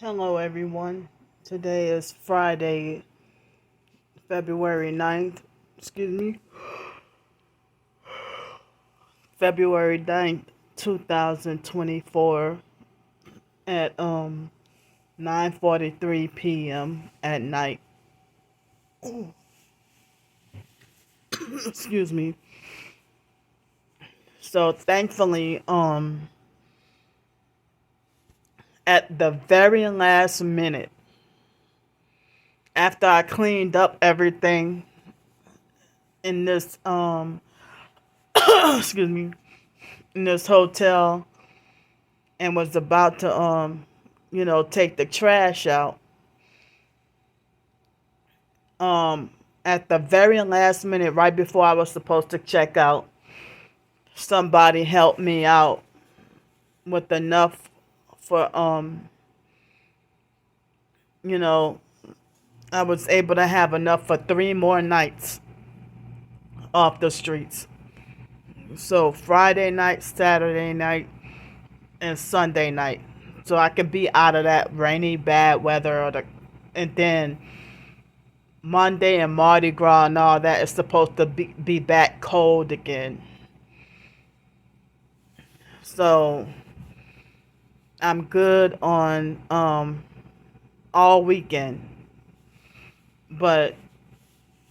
Hello, everyone. Today is Friday, February 9th. Excuse me. February 9th, 2024 at 9:43 p.m. at night. Excuse me. So, thankfully, at the very last minute, after I cleaned up everything in this excuse me, in this hotel and was about to take the trash out, um at the very last minute, right before I was supposed to check out, somebody helped me out with enough for you know I was able to have enough for 3 more nights off the streets. So Friday night, Saturday night, and Sunday night, so I could be out of that rainy bad weather, and then Monday and Mardi Gras and all that is supposed to be back cold again. So I'm good on all weekend, but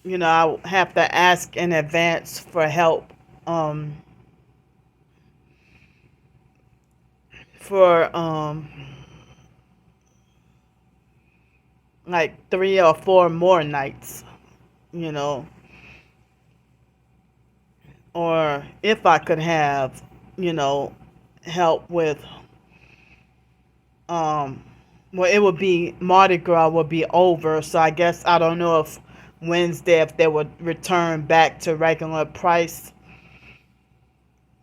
I have to ask in advance for help for like 3 or 4 more nights, you know, or if I could have, help with um well, it would be Mardi Gras would be over, so I guess I don't know if Wednesday, if they would return back to regular price,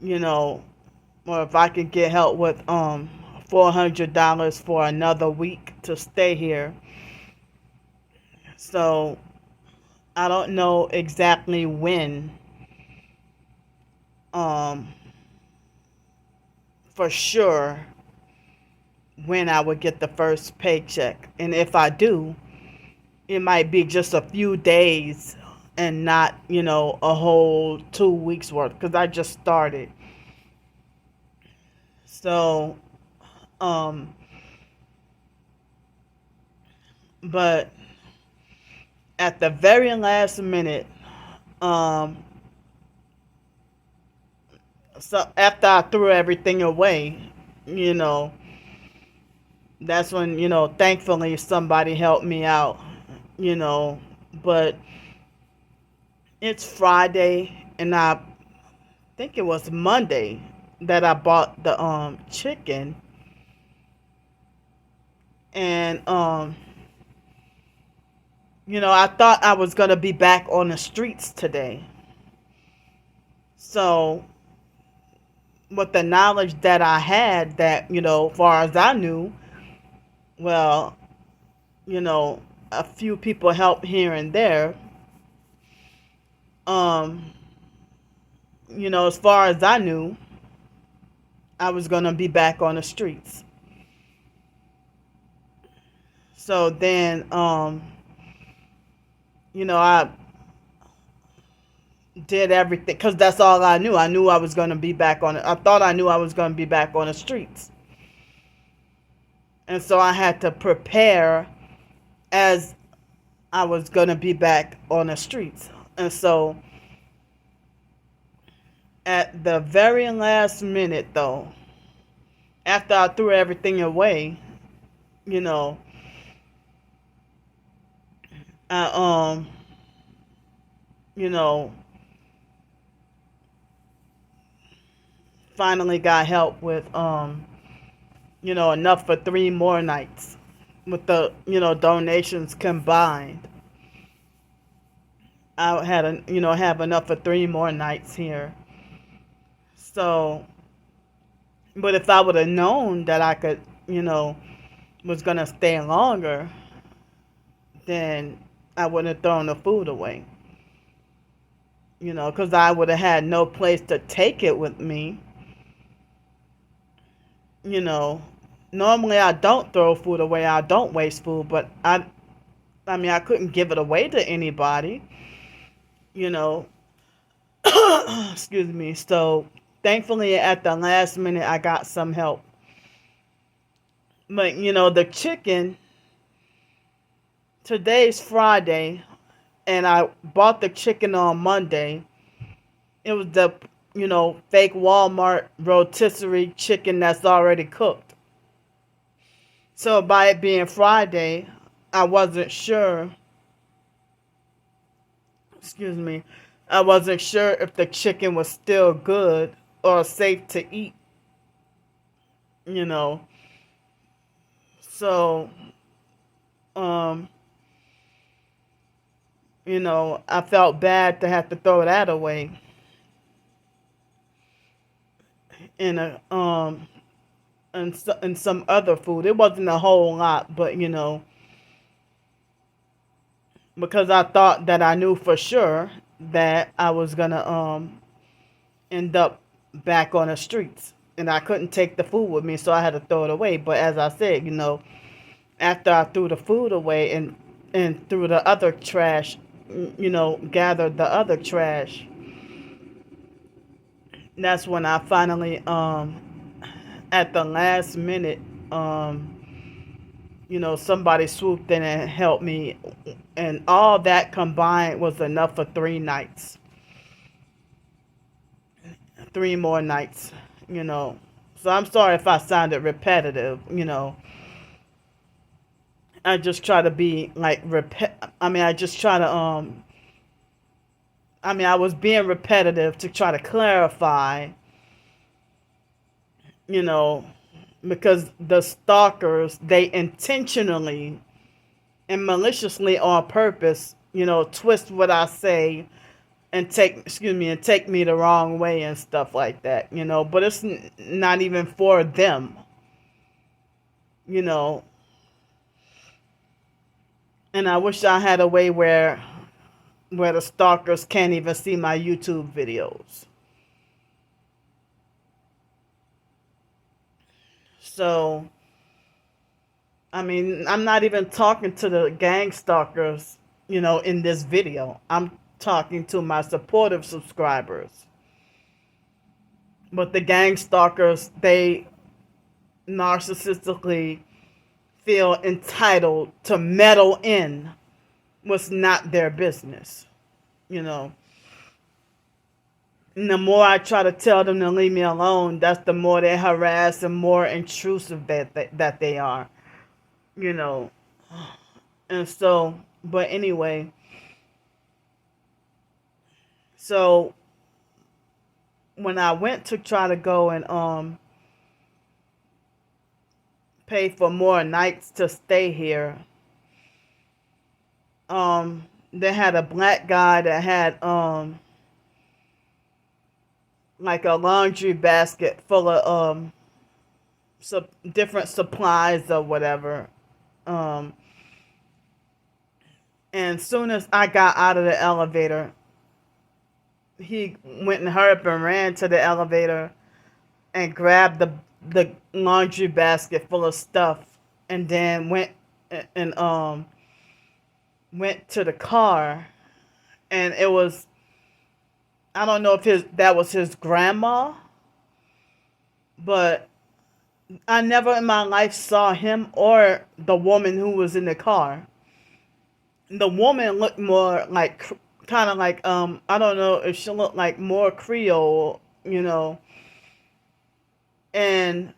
you know, or if I could get help with $400 for another week to stay here. So I don't know exactly when, um, for sure, when I would get the first paycheck, and if I do, it might be just a few days and not, a whole 2 weeks worth, because I just started. So, um, but at the very last minute, um, so after I threw everything away, you know, that's when, thankfully somebody helped me out, you know, but it's Friday, and I think it was Monday that I bought the chicken, and I thought I was gonna be back on the streets today. So with the knowledge that I had, that, far as I knew, well, you know, a few people helped here and there. Um, as far as I knew, I was gonna be back on the streets. So then, I did everything because that's all I knew. I knew I was gonna be back on it. I thought I knew I was gonna be back on the streets, and so I had to prepare as I was gonna be back on the streets. And so, at the very last minute, though, after I threw everything away, you know, I you know, finally got help with enough for 3 more nights, with the donations combined. I had have enough for 3 more nights here. So, but if I would have known that I could, was gonna stay longer, then I wouldn't have thrown the food away. Because I would have had no place to take it with me. You know, normally I don't throw food away. I don't waste food, but I mean, I couldn't give it away to anybody, you know. Excuse me. So, thankfully, at the last minute, I got some help. But, the chicken, today's Friday, and I bought the chicken on Monday. It was the, fake Walmart rotisserie chicken that's already cooked. So, by it being Friday, I wasn't sure. Excuse me. I wasn't sure if the chicken was still good or safe to eat, you know. So, um, I felt bad to have to throw that away. In a and some other food. It wasn't a whole lot, but because I thought that I knew for sure that I was gonna end up back on the streets, and I couldn't take the food with me, so I had to throw it away. But as I said, after I threw the food away and threw the other trash, gathered the other trash, that's when I finally at the last minute, somebody swooped in and helped me, and all that combined was enough for 3 nights, 3 more nights, you know. So I'm sorry if I sounded repetitive, I just try to be like I mean, I just try to I mean, I was being repetitive to try to clarify, you know, because the stalkers, they intentionally and maliciously on purpose, twist what I say and take me the wrong way and stuff like that, but it's not even for them, you know. And I wish I had a way where the stalkers can't even see my YouTube videos. So, I mean, I'm not even talking to the gang stalkers, in this video. I'm talking to my supportive subscribers. But the gang stalkers, they narcissistically feel entitled to meddle in what's not their business, you know. And the more I try to tell them to leave me alone, that's the more they harass and more intrusive that they are, you know. And so, but anyway, so when I went to try to go and pay for more nights to stay here, they had a black guy that had like a laundry basket full of different supplies or whatever. Um, and soon as I got out of the elevator, he went and hurried up and ran to the elevator and grabbed the laundry basket full of stuff, and then and went to the car, and it was, I don't know if that was his grandma, but I never in my life saw him or the woman who was in the car. The woman looked more like, kind of like, I don't know if she looked like more Creole, and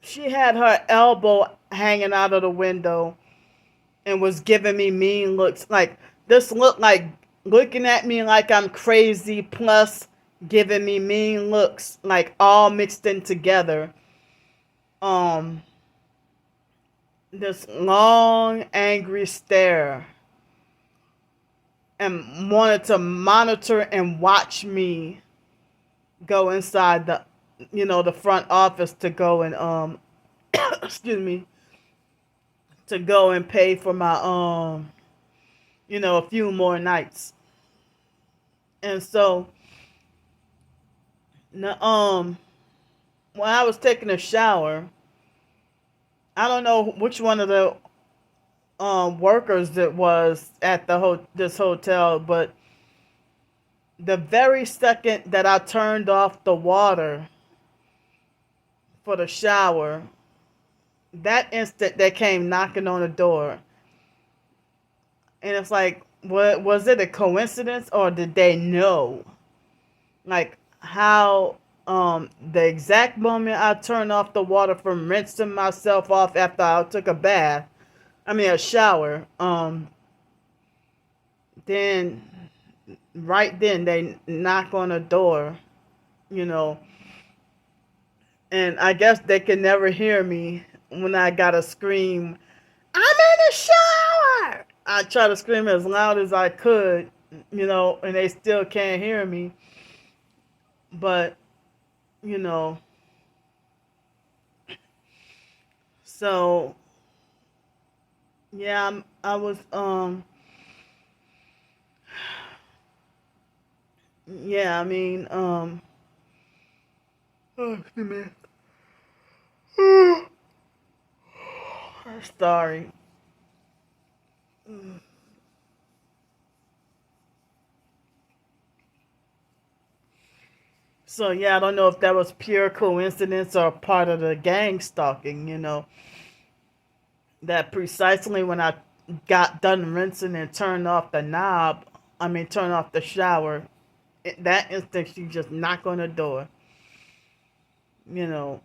she had her elbow hanging out of the window and was giving me mean looks. Like, this looked like looking at me like I'm crazy, plus giving me mean looks, like all mixed in together. This long, angry stare, and wanted to monitor and watch me go inside the front office to go and excuse me, to go and pay for my a few more nights. And so, when I was taking a shower, I don't know which one of the workers that was at this hotel, but the very second that I turned off the water for the shower, that instant they came knocking on the door. And it's like, what was it a coincidence or did they know? Like how the exact moment I turned off the water from rinsing myself off after I took a bath, I mean a shower, then right then they knock on the door, you know, and I guess they could never hear me when I gotta scream, I'm in the shower. I try to scream as loud as I could, and they still can't hear me. But, you know, so yeah, I was yeah, I mean, oh, excuse me. Sorry. So yeah, I don't know if that was pure coincidence or part of the gang stalking, that precisely when I got done rinsing and turned off the knob, I mean, turn off the shower, that instant she just knocked on the door, you know.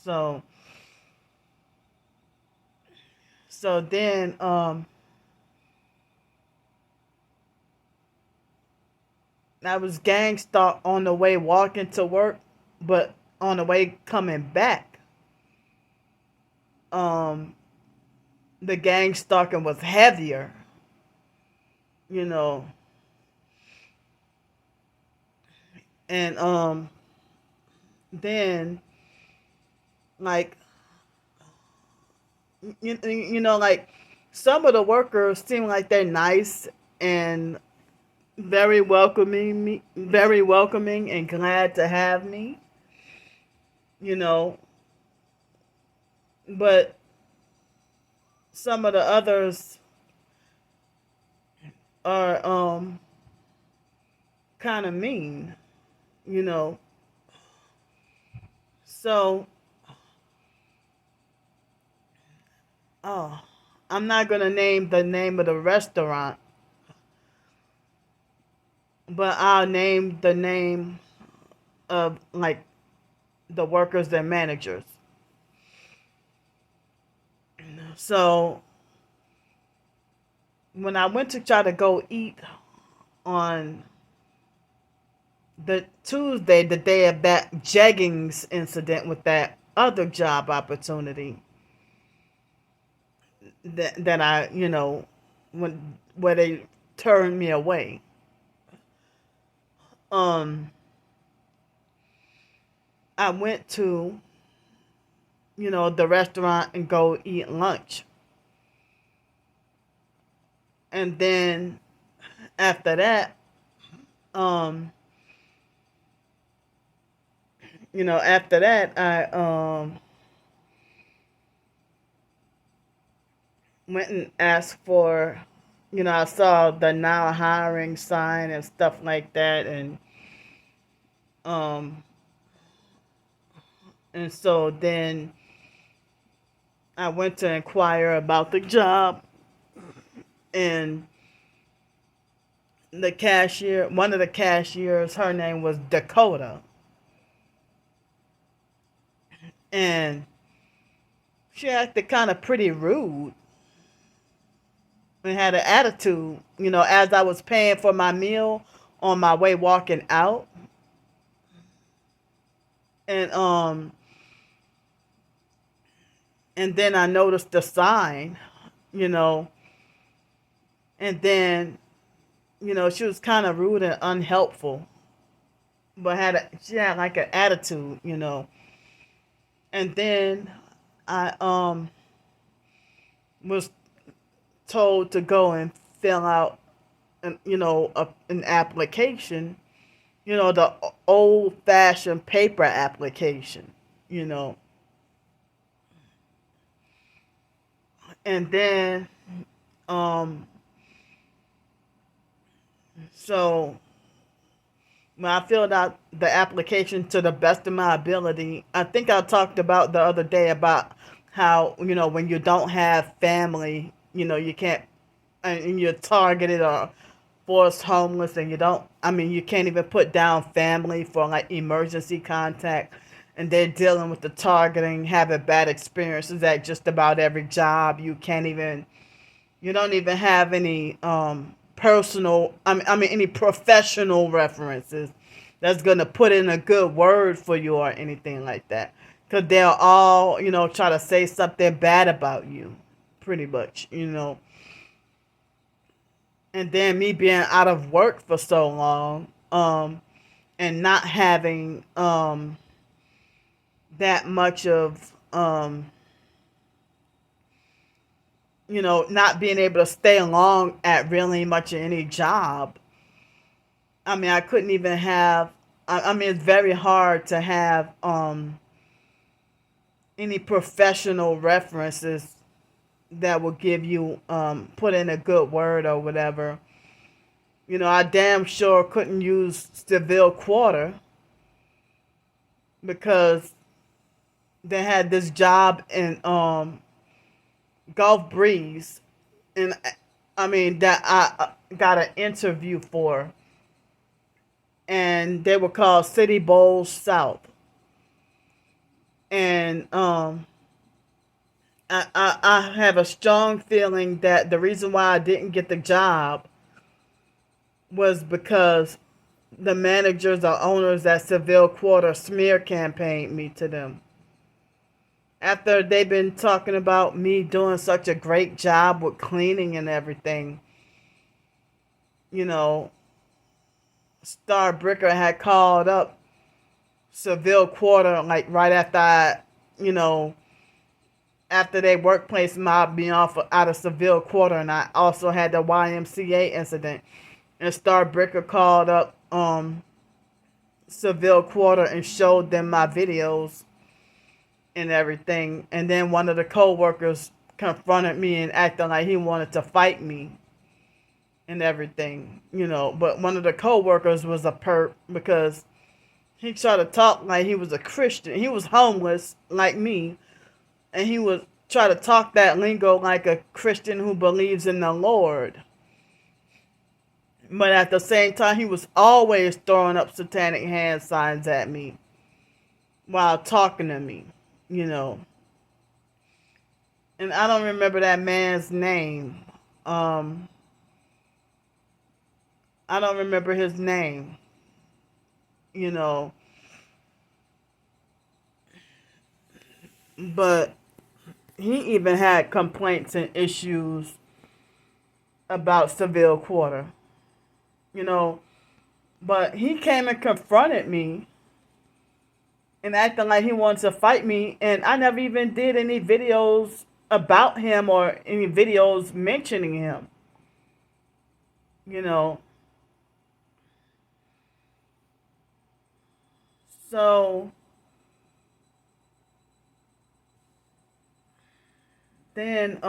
So, so then, I was gang stalked on the way walking to work, but on the way coming back, um, the gang stalking was heavier, you know, and then like like some of the workers seem like they're nice and very welcoming and glad to have me, you know, but some of the others are kind of mean, you know. So, oh, I'm not going to name the name of the restaurant, but I'll name the name of like the workers and managers. So, when I went to try to go eat on the Tuesday, the day of that jeggings incident with that other job opportunity that I, when where they turned me away. Um, I went to, the restaurant and go eat lunch. And then after that, um, I went and asked for, I saw the now hiring sign and stuff like that, um, and so then I went to inquire about the job, and one of the cashiers, her name was Dakota, and she acted kind of pretty rude and had an attitude, as I was paying for my meal on my way walking out. And and then I noticed the sign, you know, and then, she was kind of rude and unhelpful, but she had like an attitude, And then I was told to go and fill out an application, the old fashioned paper application, you know. And then, um, so when I filled out the application to the best of my ability, I think I talked about the other day about how, when you don't have family, you can't, and you're targeted or forced homeless, and you can't even put down family for like emergency contact, and they're dealing with the targeting, having bad experiences at just about every job. You don't even have any personal, any professional references that's gonna put in a good word for you or anything like that, because they'll all try to say something bad about you, pretty much. And then me being out of work for so long, and not having that much of not being able to stay long at really much of any job. I couldn't even have. It's very hard to have any professional references that will give you put in a good word or whatever. I damn sure couldn't use Seville Quarter because they had this job in Gulf Breeze, and that I got an interview for, and they were called City Bowls South, and I have a strong feeling that the reason why I didn't get the job was because the managers or owners at Seville Quarter smear campaigned me to them. After they've been talking about me doing such a great job with cleaning and everything, you know, Star Bricker had called up Seville Quarter like right after after their workplace mobbed me off out of Seville Quarter, and I also had the YMCA incident. And Star Bricker called up Seville Quarter and showed them my videos and everything. And then one of the co-workers confronted me and acted like he wanted to fight me and everything, But one of the co-workers was a perp because he tried to talk like he was a Christian. He was homeless like me, and he would try to talk that lingo like a Christian who believes in the Lord. But at the same time, he was always throwing up satanic hand signs at me while talking to me. And I don't remember that man's name. I don't remember his name. you know, but he even had complaints and issues about Seville Quarter, you know, but he came and confronted me and acting like he wanted to fight me, and I never even did any videos about him or any videos mentioning him, you know. So then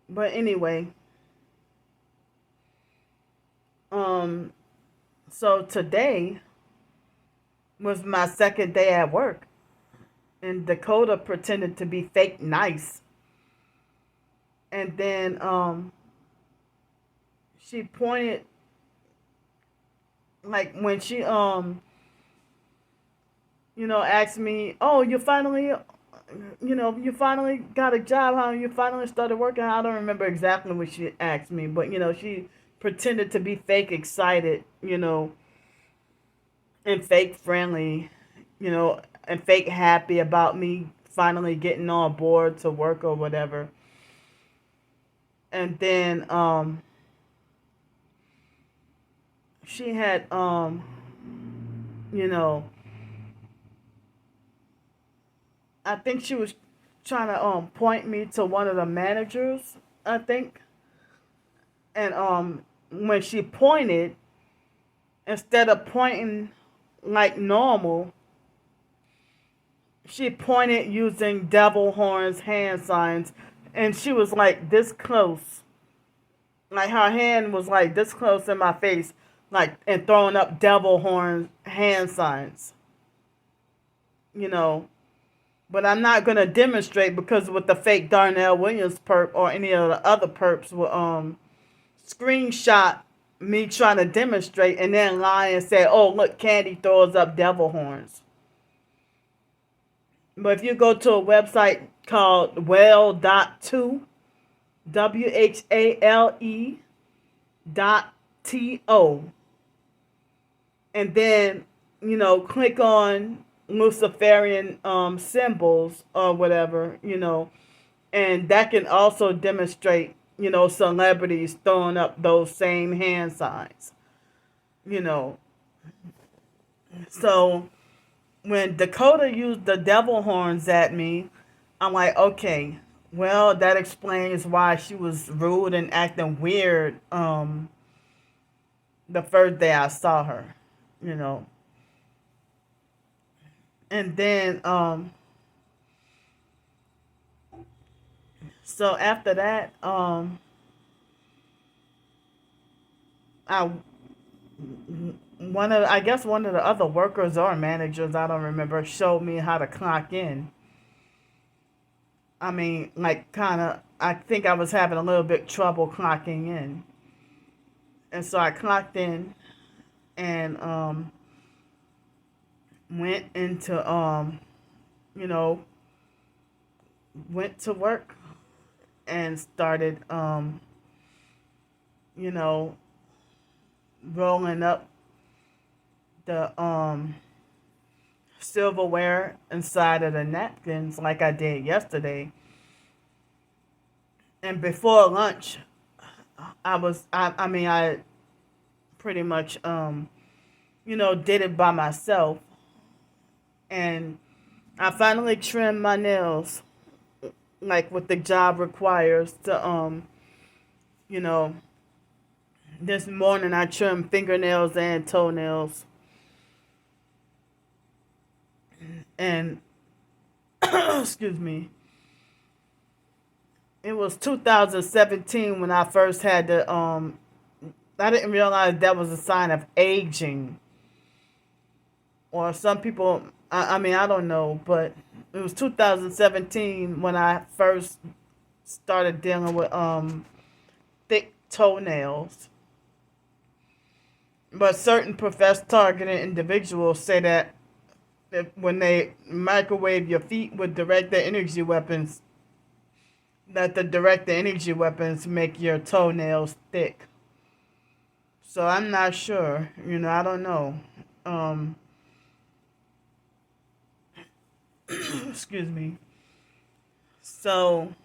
but anyway, um so today was my second day at work, and Dakota pretended to be fake nice, and then she pointed, like when she asked me, "Oh, you finally got a job, huh? You finally started working." I don't remember exactly what she asked me, but she pretended to be fake excited, and fake friendly, and fake happy about me finally getting on board to work or whatever. And then she had you know I think she was trying to point me to one of the managers, I think. And when she pointed, instead of pointing like normal, she pointed using devil horns hand signs, and she was like this close. Like her hand was like this close in my face, like, and throwing up devil horns hand signs, you know. But I'm not gonna demonstrate because with the fake Darnell Williams perp or any of the other perps will screenshot me trying to demonstrate and then lie and say, "Oh, look, Candy throws up devil horns." But if you go to a website called well.to, WHALE.TO, and then, click on Luciferian symbols or whatever, and that can also demonstrate, celebrities throwing up those same hand signs, you know. So when Dakota used the devil horns at me, I'm like, okay, well, that explains why she was rude and acting weird the first day I saw her, you know. And then so after that, I one of the other workers or managers, I don't remember, showed me how to clock in. I mean, like, kind of, I think I was having a little bit trouble clocking in. And so I clocked in and went into, you know, went to work and started, you know, rolling up the silverware inside of the napkins like I did yesterday. And before lunch, I pretty much, did it by myself. And I finally trimmed my nails like what the job requires to, you know, this morning I trimmed fingernails and toenails. And, excuse me, it was 2017 when I first had to, I didn't realize that was a sign of aging. Or some people, I don't know, but it was 2017 when I first started dealing with thick toenails. But certain professed targeted individuals say that when they microwave your feet with directed energy weapons, that the directed energy weapons make your toenails thick. So I'm not sure. I don't know. Excuse me. So,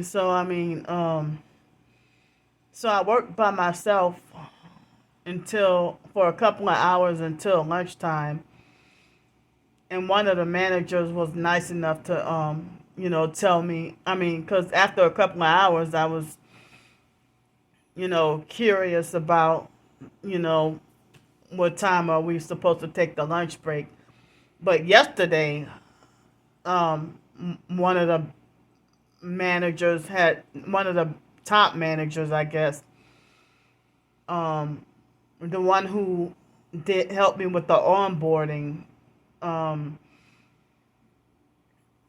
so I worked by myself for a couple of hours until lunchtime. And one of the managers was nice enough to, tell me, because after a couple of hours, I was, curious about, you know, what time are we supposed to take the lunch break. But yesterday, one of the one of the top managers, I guess, the one who did help me with the onboarding,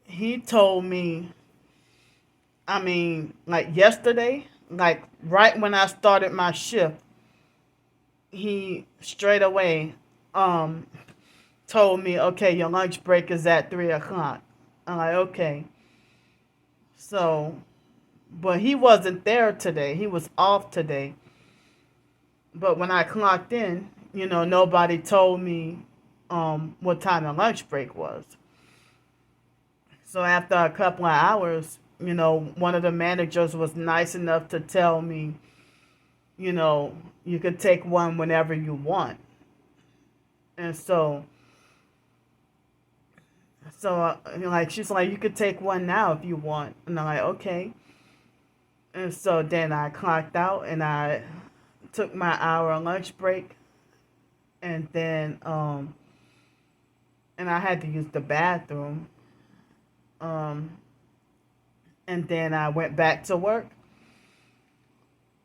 he told me, like yesterday, like right when I started my shift, he straight away told me, okay, your lunch break is at 3 o'clock. I'm like, okay. So, but he wasn't there today. He was off today. But when I clocked in, nobody told me what time the lunch break was. So after a couple of hours, one of the managers was nice enough to tell me, you could take one whenever you want. And so So, like, she's like, you could take one now if you want. And I'm like, okay. And so then I clocked out and I took my hour lunch break. And then, and I had to use the bathroom. Um, and then I went back to work.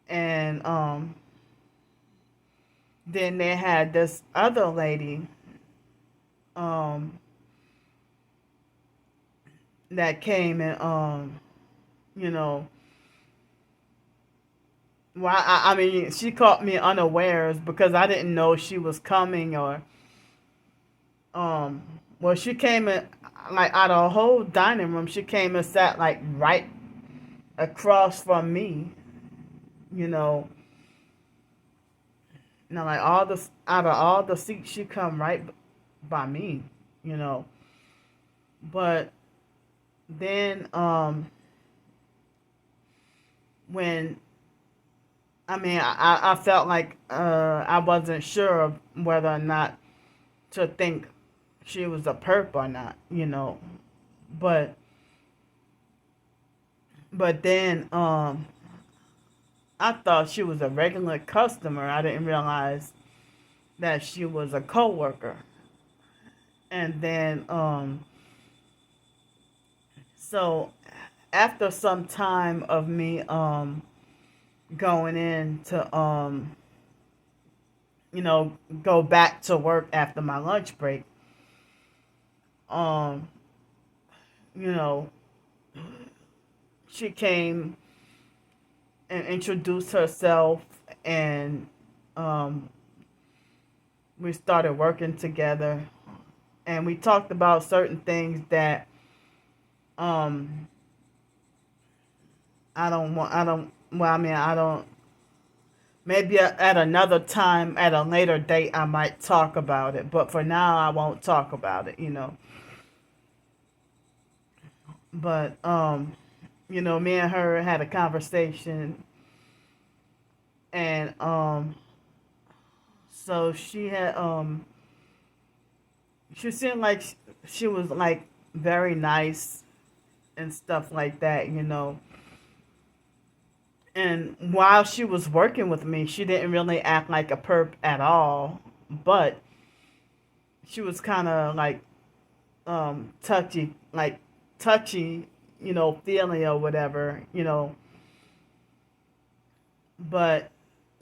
And, then they had this other lady, um, that came and, you know, well, I mean, she caught me unawares because I didn't know she was coming or, well, she came in, like, out of the whole dining room, she came and sat, like, right across from me, you know, like, out of all the seats, she come right by me, you know, but then, when, I mean, I felt like, I wasn't sure of whether or not to think she was a perp or not, you know. But then, I thought she was a regular customer. I didn't realize that she was a coworker. And then, so after some time of me going in to, go back to work after my lunch break, um you know she came and introduced herself, and, um, we started working together, and we talked about certain things that, um, I don't, well, I mean, I don't, maybe at another time, at a later date, I might talk about it, but for now, I won't talk about it, But, me and her had a conversation, and, so she seemed like she was like very nice and stuff like that, And while she was working with me, she didn't really act like a perp at all, but she was kind of like, touchy, feeling or whatever, But,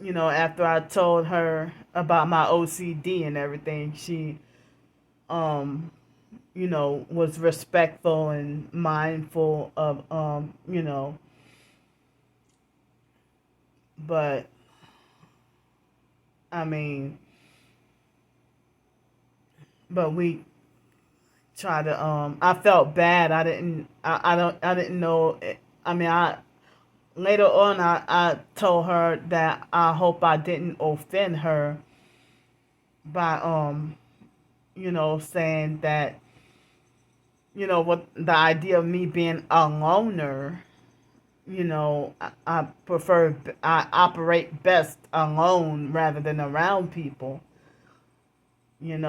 after I told her about my OCD and everything, she, um, was respectful and mindful of, but I mean, but we try to, I felt bad. I didn't know. I mean, later on, I told her that I hope I didn't offend her by, saying that, what the idea of me being a loner, I prefer, I operate best alone rather than around people, and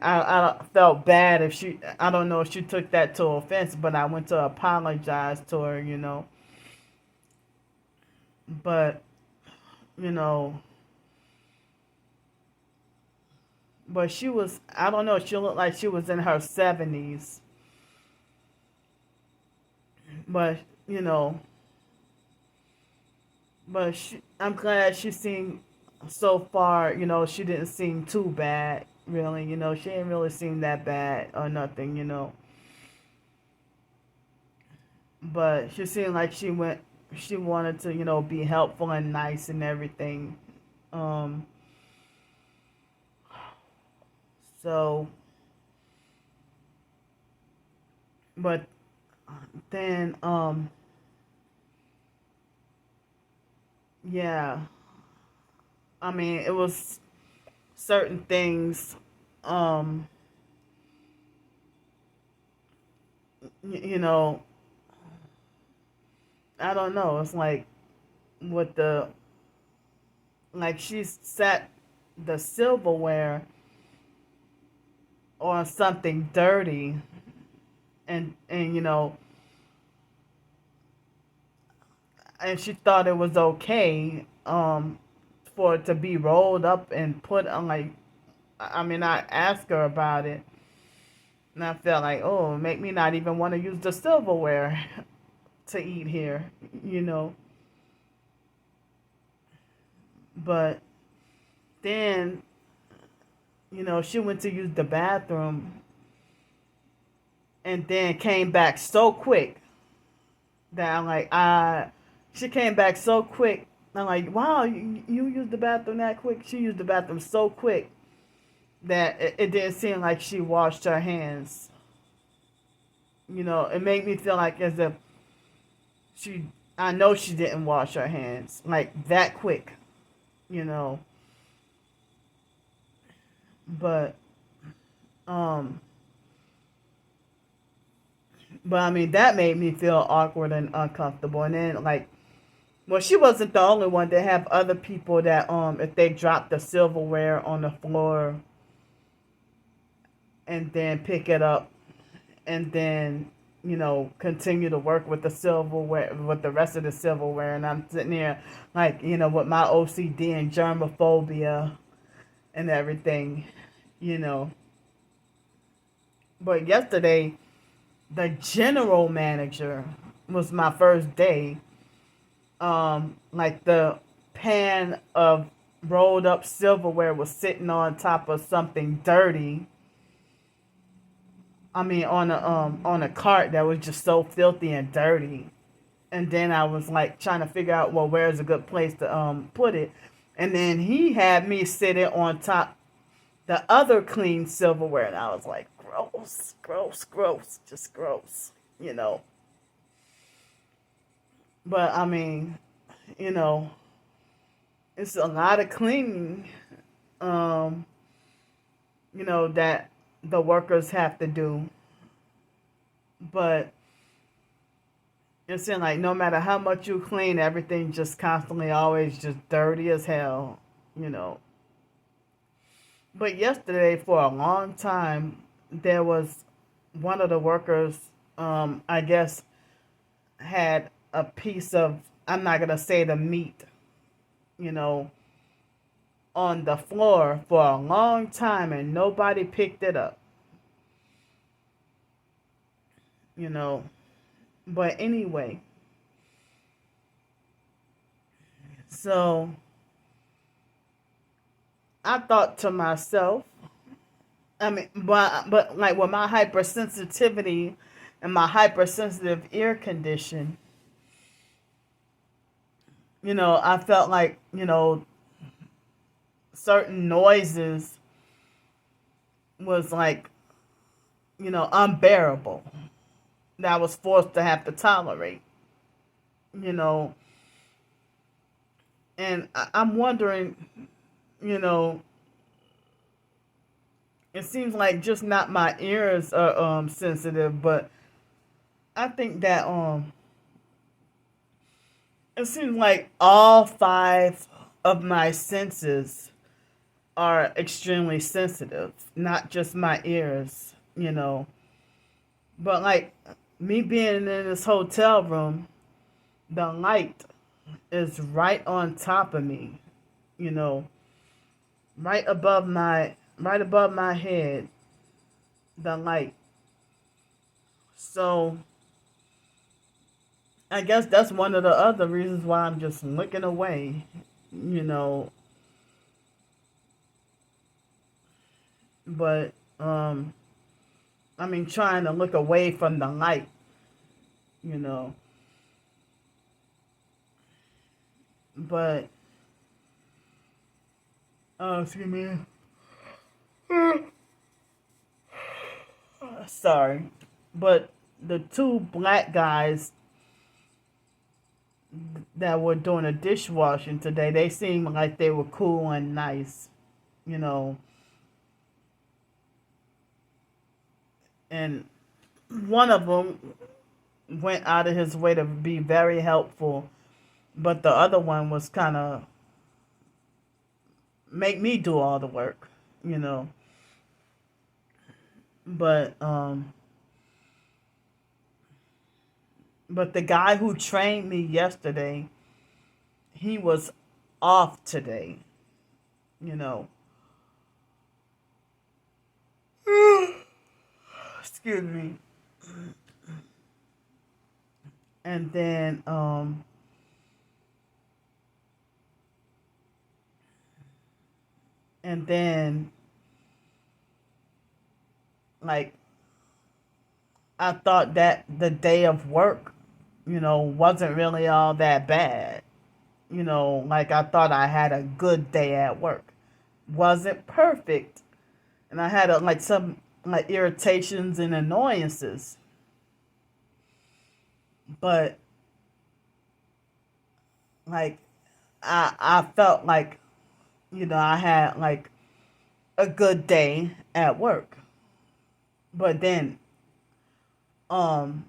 I felt bad if I don't know if she took that to offense, but I went to apologize to her, but, you know, but she was, I don't know, she looked like she was in her 70s, but, you know, I'm glad she seemed so far, she didn't seem too bad, really, she didn't really seem that bad or nothing, but she seemed like she wanted to, be helpful and nice and everything. Um, so, but then, yeah, I mean, it was certain things, um, you know, I don't know. It's like with like she set the silverware on something dirty, and and she thought it was okay for it to be rolled up and put on, like, I mean, I asked her about it, and I felt like, oh, make me not even want to use the silverware to eat here, you know. But then, she went to use the bathroom and then came back so quick that I'm like, she came back so quick. I'm like, wow, you used the bathroom that quick? She used the bathroom so quick that it didn't seem like she washed her hands. It made me feel like as if she, I know she didn't wash her hands like that quick, you know. But, um, but I mean, that made me feel awkward and uncomfortable. And then, like, well, she wasn't the only one. They have other people that, if they drop the silverware on the floor and then pick it up and then continue to work with the silverware, with the rest of the silverware. And I'm sitting there like, with my OCD and germophobia and everything, you know. But yesterday, the general manager was my first day. Like the pan of rolled up silverware was sitting on top of something dirty. I mean, on a cart that was just so filthy and dirty. And then I was like trying to figure out, well, where's a good place to put it. And then he had me sit it on top the other clean silverware, and I was like, gross, gross, gross, just gross, you know. But I mean, you know, it's a lot of cleaning, um, that the workers have to do. But it seems like no matter how much you clean, everything just constantly always just dirty as hell, you know. But yesterday, for a long time, there was one of the workers, I guess, had a piece of, I'm not going to say the meat, you know, on the floor for a long time and nobody picked it up, you know. But anyway, so I thought to myself, I mean, but like with my hypersensitivity and my hypersensitive ear condition, I felt like, certain noises was like, unbearable that I was forced to have to tolerate, you know. And I'm wondering, you know, it seems like just not my ears are sensitive, but I think that it seems like all five of my senses are extremely sensitive, not just my ears, you know. But like me being in this hotel room, the light is right on top of me, you know, right above my head, the light. So I guess that's one of the other reasons why I'm just looking away, you know. But I mean, trying to look away from the light, you know. But oh, excuse me. Sorry, but the two black guys that were doing the dishwashing today, they seemed like they were cool and nice, you know. And one of them went out of his way to be very helpful, but the other one was kind of make me do all the work, you know. But But the guy who trained me yesterday, he was off today, you know. Excuse me. And then and then like I thought that the day of work, wasn't really all that bad. Like I thought I had a good day at work. Wasn't perfect. And I had like some like irritations and annoyances. But like I felt like, I had like a good day at work. But then um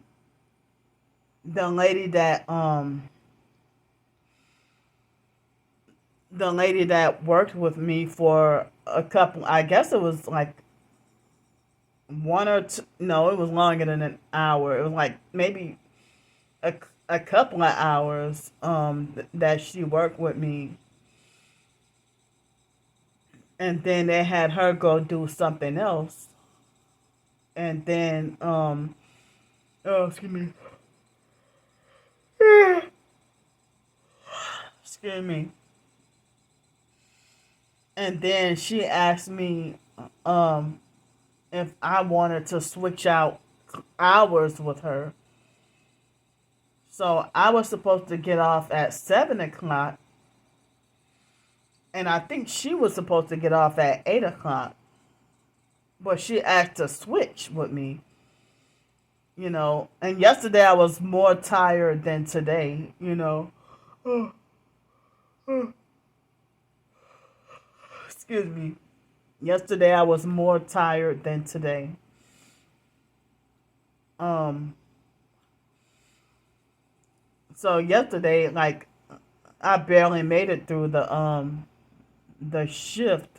the lady that worked with me for a couple, I guess it was like one or two, no, it was longer than an hour. It was like maybe a, a couple of hours that she worked with me, and then they had her go do something else, and then oh, excuse me. Excuse me. And then she asked me um if I wanted to switch out hours with her. So I was supposed to get off at 7 o'clock, and I think she was supposed to get off at 8 o'clock. But she asked to switch with me, And yesterday I was more tired than today. Excuse me. Yesterday I was more tired than today. Um, so yesterday, like, I barely made it through the shift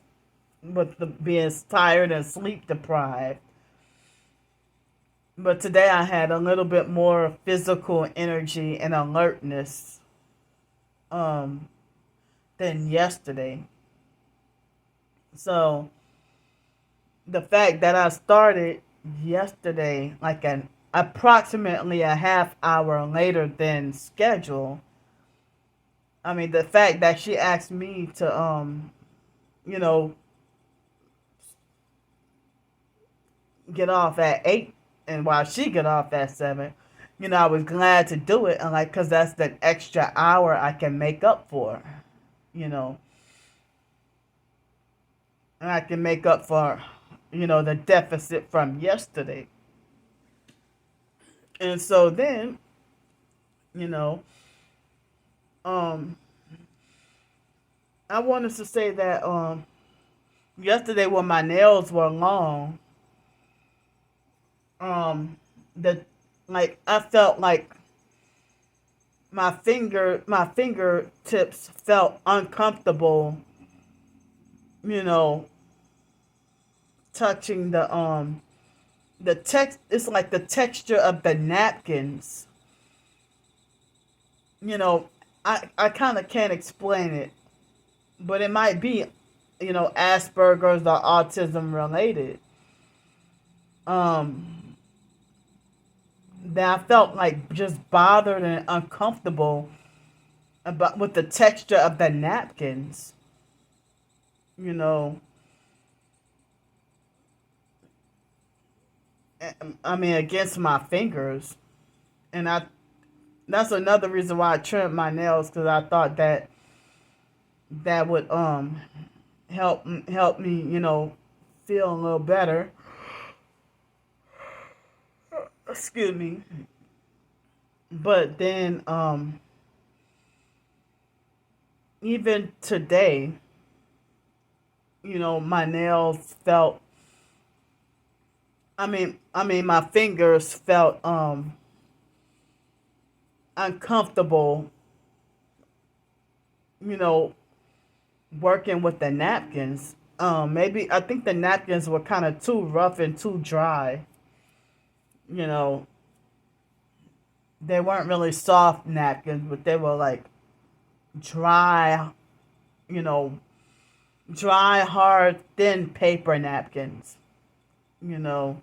with the being tired and sleep deprived. But today I had a little bit more physical energy and alertness um than yesterday. So the fact that I started yesterday like an approximately a half hour later than scheduled. I mean, the fact that she asked me to you know get off at 8, and while she get off at 7, I was glad to do it, and like, cuz that's the extra hour I can make up for, you know. And I can make up for, the deficit from yesterday. And so then, you know, um I wanted to say that yesterday when my nails were long, the like I felt like my fingertips felt uncomfortable, you know, touching the text. It's like the texture of the napkins. You know, I kind of can't explain it, but it might be, Asperger's or autism related. Um, that I felt like just bothered and uncomfortable about with the texture of the napkins. You know, I mean, against my fingers, and that's another reason why I trimmed my nails, because I thought that would help me, feel a little better. Excuse me. But then even today, my nails felt, I mean my fingers felt uncomfortable, you know, working with the napkins. Maybe I think the napkins were kind of too rough and too dry, you know. they weren't really soft napkins, but they were like dry, you know, dry, hard, thin paper napkins, you know.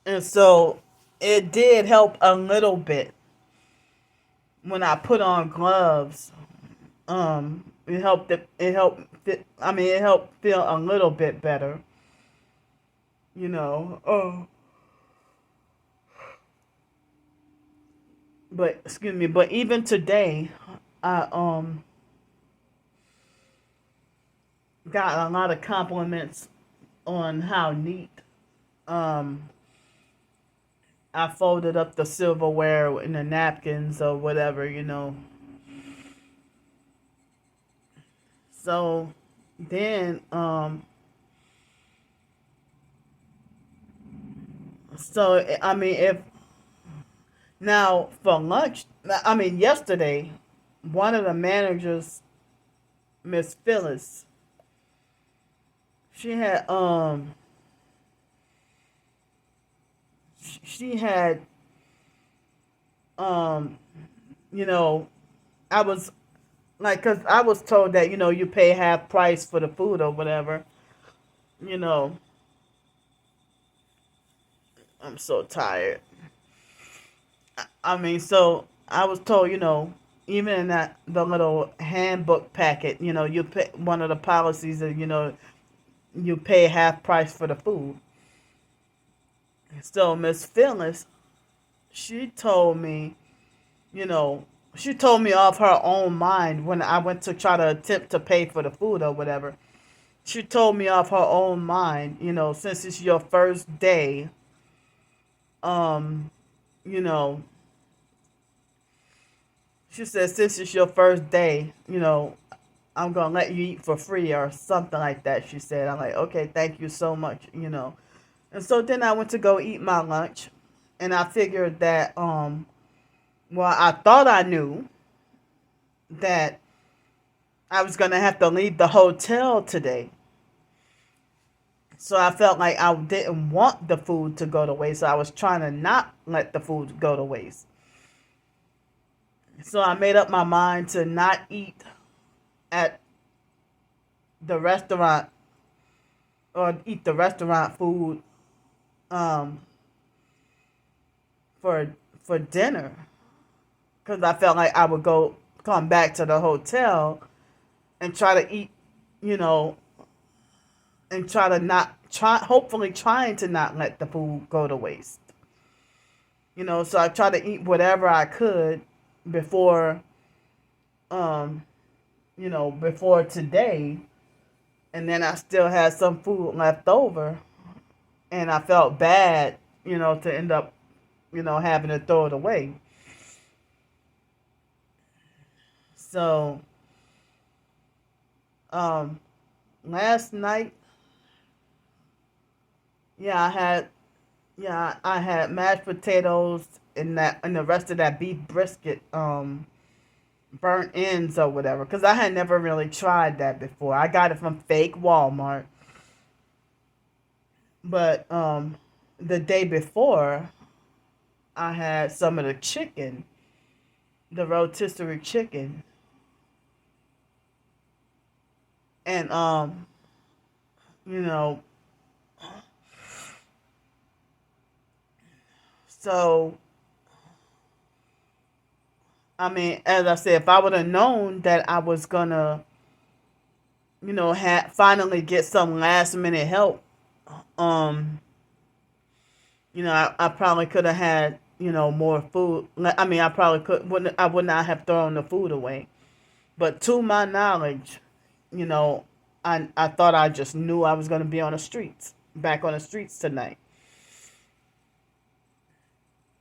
And so it did help a little bit when I put on gloves. It helped. It helped. I mean, it helped feel a little bit better. You know. But excuse me. But even today, I got a lot of compliments on how neat um I folded up the silverware and the napkins or whatever. You know. So then so I mean if now for lunch, I mean yesterday, one of the managers, Miss Phyllis, she had she had um you know, I was like, cuz I was told that, you know, you pay half price for the food or whatever, you know. I'm so tired. I mean, so I was told, you know, even in that the little handbook packet, you know, you pay one of the policies that, you know, you pay half price for the food. So Miss Phyllis, she told me, you know, she told me off her own mind when I went to try to attempt to pay for the food or whatever. She told me off her own mind, you know, since it's your first day, um, you know, she said since it's your first day, you know, I'm gonna let you eat for free or something like that. She said, I'm like, okay, thank you so much, you know. And so then I went to go eat my lunch, and I figured that, well, I thought I knew that I was gonna have to leave the hotel today. So I felt like I didn't want the food to go to waste. So I was trying to not let the food go to waste. So I made up my mind to not eat at the restaurant or eat the restaurant food um, for for dinner because I felt like I would come back to the hotel and try to eat, you know, and try to not try hopefully trying to not let the food go to waste. You know, so I tried to eat whatever I could before um, you know, before today, and then I still had some food left over and I felt bad, you know, to end up, you know, having to throw it away. So, um last night, yeah, I had mashed potatoes and the rest of that beef brisket burnt ends or whatever cuz I had never really tried that before. I got it from fake Walmart. But the day before, I had some of the chicken, the rotisserie chicken. And you know, so I mean, as I said, if I would have known that I was gonna, you know, finally get some last minute help, um, you know, I probably could have had, you know, more food. I mean, I probably I would not have thrown the food away. But to my knowledge, you know, I thought I just knew I was gonna be on the streets, back on the streets tonight,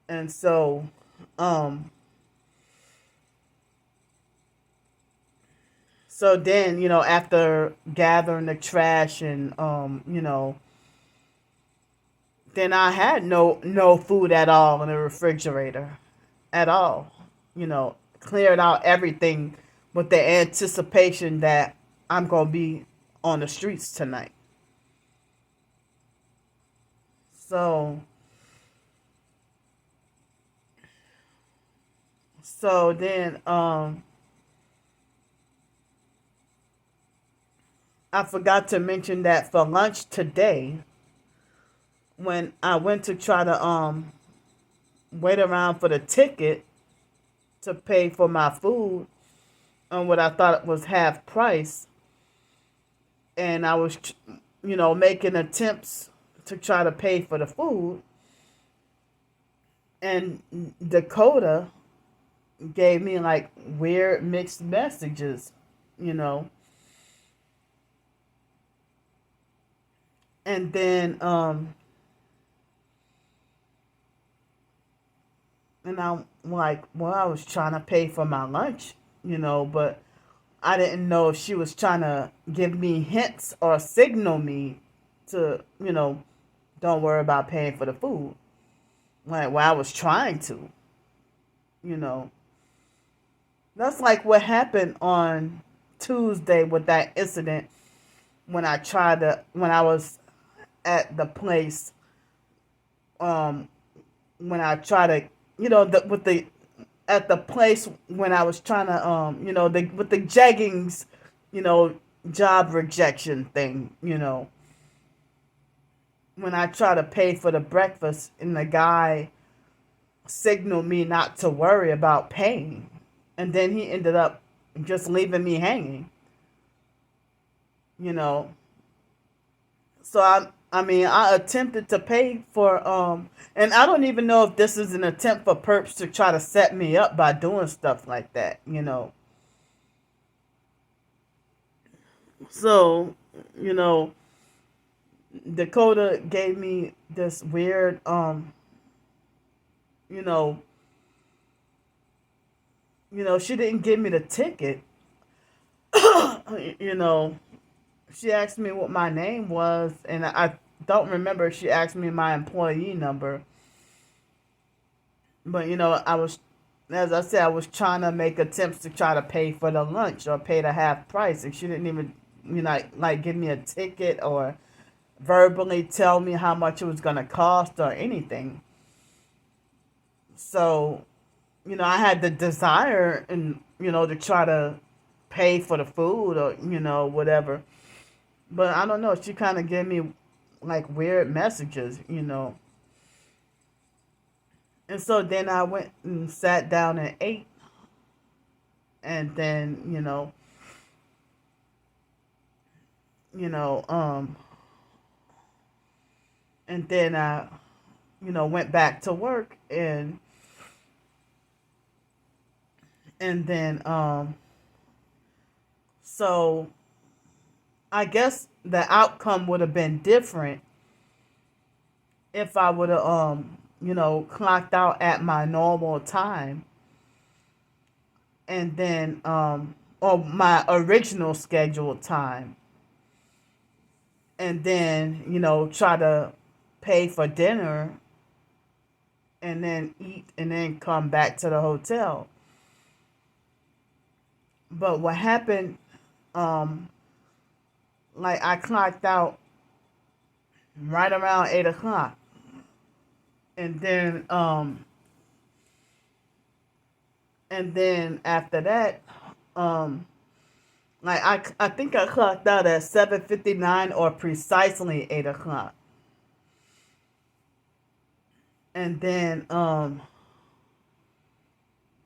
and so, um, so then, you know, after gathering the trash and you know, then I had no food at all in the refrigerator, at all. You know, cleared out everything with the anticipation that I'm gonna be on the streets tonight. So So then I forgot to mention that for lunch today, when I went to try to wait around for the ticket to pay for my food on what I thought was half price, and I was, making attempts to try to pay for the food, and Dakota gave me like weird mixed messages, you know, and then and I'm like, well, I was trying to pay for my lunch, but I didn't know if she was trying to give me hints or signal me to, don't worry about paying for the food. Like, well, I was trying to, you know. That's like what happened on Tuesday with that incident when I was at the place, um, when I tried to, at the place when I was trying to, with the jeggings, you know, job rejection thing, when I tried to pay for the breakfast and the guy signaled me not to worry about paying. And then he ended up just leaving me hanging, you know. So I attempted to pay for and I don't even know if this is an attempt for perps to try to set me up by doing stuff like that. So, you know, Dakota gave me this weird you know, she didn't give me the ticket. you know, she asked me what my name was, and I don't remember if she asked me my employee number. But as I said, I was trying to make attempts to try to pay for the lunch or pay the half price, and she didn't even, like give me a ticket or verbally tell me how much it was gonna cost or anything. So, I had the desire and to try to pay for the food or whatever. But I don't know. She kind of gave me like weird messages. And so then I went and sat down and ate. And then, you know, um, and then I, went back to work and then, so I guess the outcome would have been different if I would have, clocked out at my normal time and then, or my original scheduled time, and then, try to pay for dinner and then eat and then come back to the hotel. But what happened, um, like I clocked out right around 8 o'clock, and then, after that, um, like I think I clocked out at 7:59 or precisely 8 o'clock, and then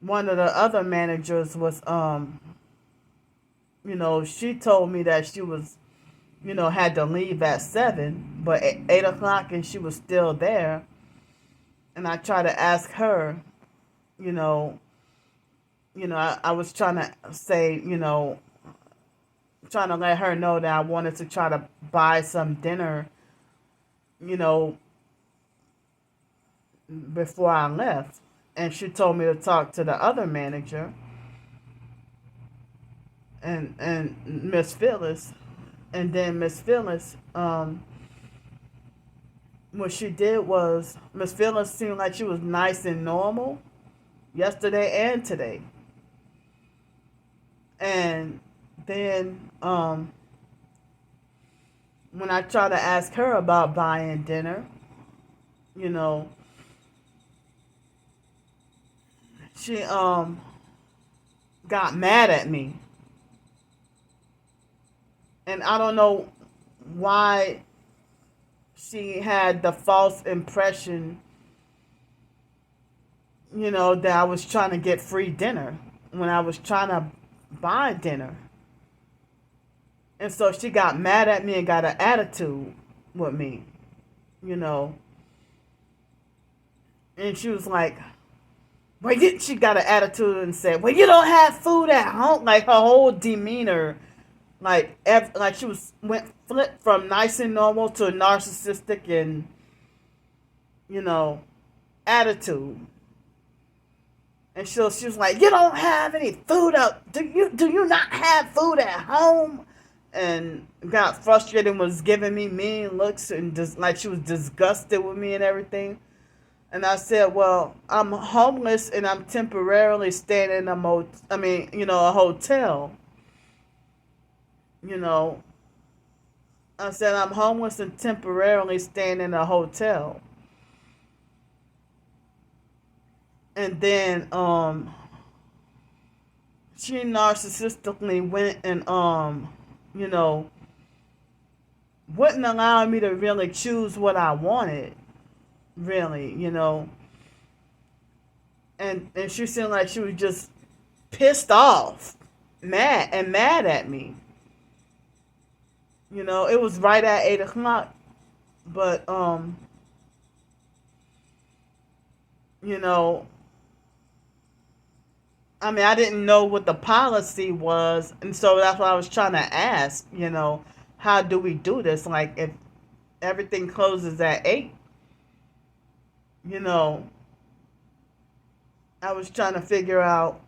one of the other managers was she told me that she was had to leave at 7, but at 8 o'clock and she was still there, and I tried to ask her, you know, I was trying to say, trying to let her know that I wanted to try to buy some dinner, you know, before I left. And she told me to talk to the other manager and Miss Phyllis. And then Miss Phyllis, what she did was Miss Phyllis seemed like she was nice and normal yesterday and today. And then when I tried to ask her about buying dinner, you know, she got mad at me. And I don't know why she had the false impression, that I was trying to get free dinner when I was trying to buy dinner. And so she got mad at me and got an attitude with me, you know. And she was like, she got an attitude and said, well, you don't have food at home. Like her whole demeanor, like she went flip from nice and normal to narcissistic and, you know, attitude. And she was like, you don't have any food out. Do you not have food at home? And got frustrated and was giving me mean looks and just like she was disgusted with me and everything. And I said, well, I'm homeless and I'm temporarily staying in a hotel. You know, I said I'm homeless and temporarily staying in a hotel. And then she narcissistically went and wouldn't allow me to really choose what I wanted, really, and she seemed like she was just pissed off, mad at me. It was right at 8 o'clock, but you know, I didn't know what the policy was, and so that's what I was trying to ask. How do we do this? Like, if everything closes at 8, you know, I was trying to figure out,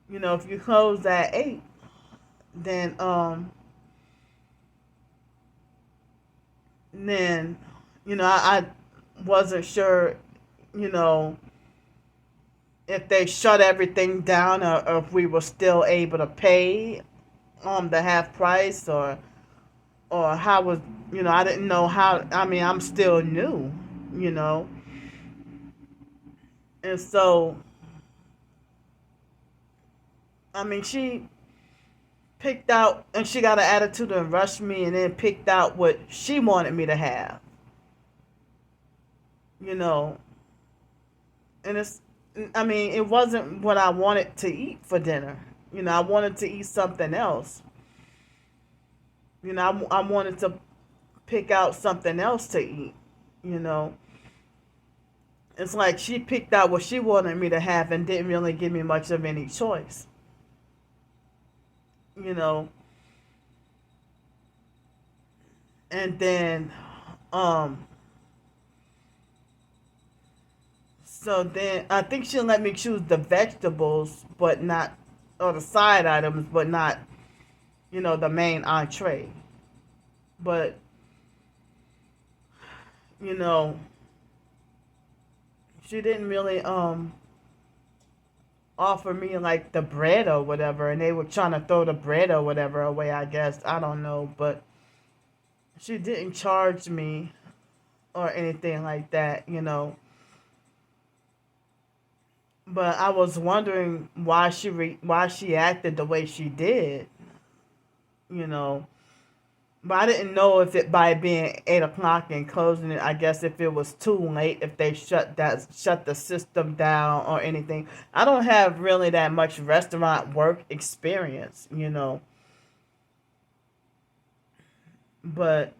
if you close at 8, then, I wasn't sure, you know, if they shut everything down or if we were still able to pay the half price or how was, I didn't know how. I'm still new, you know. And so, she picked out, and she got an attitude and rushed me and then picked out what she wanted me to have, you know. And it wasn't what I wanted to eat for dinner. I wanted to eat something else. I wanted to pick out something else to eat, you know. It's like she picked out what she wanted me to have and didn't really give me much of any choice, you know. And then, so then I think she'll let me choose the vegetables, but not, or the side items, but not, the main entree. But, you know, she didn't really offer me like the bread or whatever, and they were trying to throw the bread or whatever away, I guess. I don't know, but she didn't charge me or anything like that, But I was wondering why she acted the way she did, you know. But I didn't know if it by being 8 o'clock and closing it. I guess if it was too late, if they shut the system down or anything. I don't have really that much restaurant work experience, But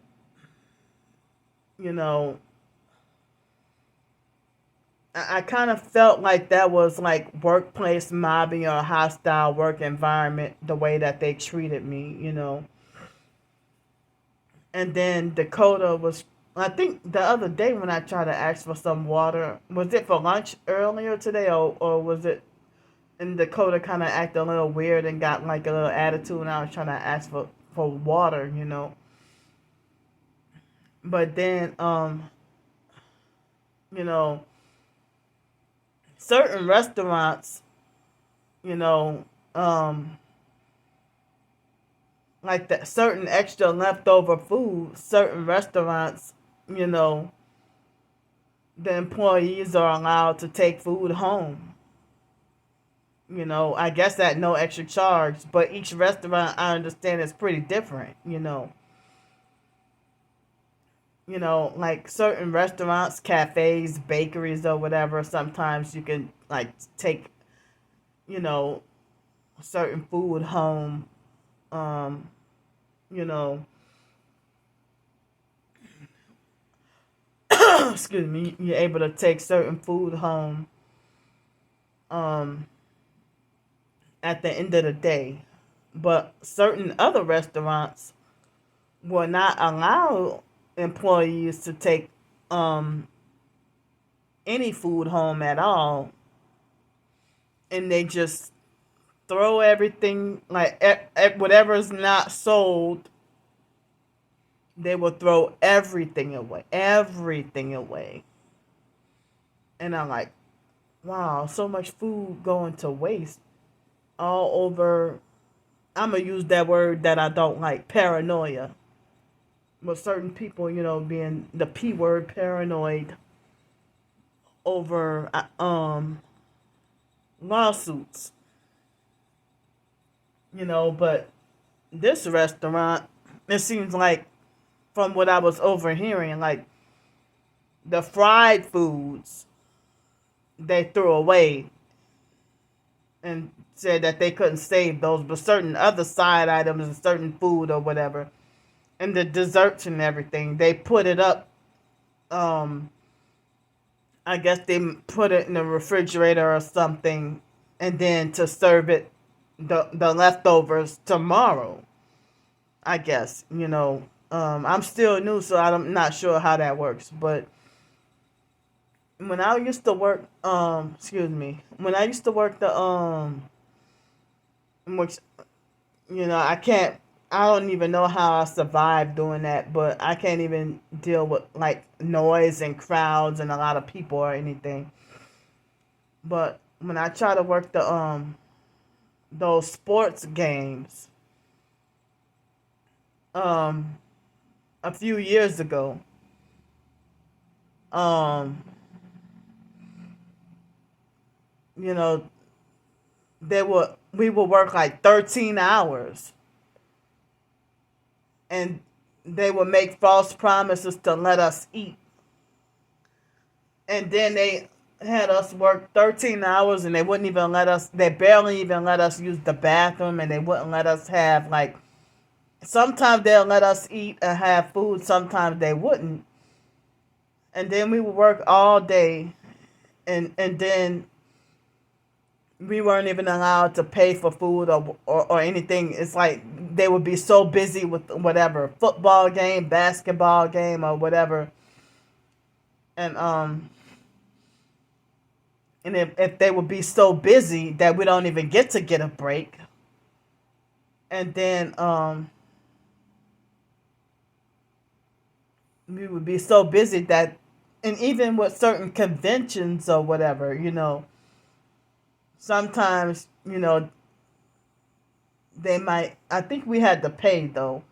you know, I kind of felt like that was like workplace mobbing or a hostile work environment, the way that they treated me, And then Dakota was, I think the other day when I tried to ask for some water, was it for lunch earlier today or was it, and Dakota kind of acted a little weird and got like a little attitude and I was trying to ask for water, But then, you know, certain restaurants, you know, like that certain extra leftover food, certain restaurants, you know, the employees are allowed to take food home, I guess at no extra charge, but each restaurant I understand is pretty different. Like certain restaurants, cafes, bakeries, or whatever, sometimes you can like take, you know, certain food home. Um, you know, excuse me, you're able to take certain food home um at the end of the day. But certain other restaurants will not allow employees to take um any food home at all, and they just throw everything like whatever's not sold, they will throw everything away. And I'm like, wow, so much food going to waste all over. I'm gonna use that word that I don't like, paranoia. But certain people, being the P word, paranoid over lawsuits. But this restaurant, it seems like, from what I was overhearing, like the fried foods they threw away and said that they couldn't save those, but certain other side items and certain food or whatever, and the desserts and everything, they put it up. Um, I guess they put it in the refrigerator or something, and then to serve it, the leftovers tomorrow. I guess I'm still new, so I'm not sure how that works. But when I used to work, excuse me, when I used to work the which I don't even know how I survived doing that, but I can't even deal with like noise and crowds and a lot of people or anything. But when I try to work the those sports games um a few years ago, um you know we would work like 13 hours, and they would make false promises to let us eat, and then they had us work 13 hours, and they barely even let us use the bathroom, and they wouldn't let us have like, sometimes they'll let us eat and have food, sometimes they wouldn't. And then we would work all day, and then we weren't even allowed to pay for food or anything. It's like they would be so busy with whatever football game, basketball game, or whatever. And if they would be so busy that we don't even get a break. And then we would be so busy that, and even with certain conventions or whatever, sometimes, they might, I think we had to pay though,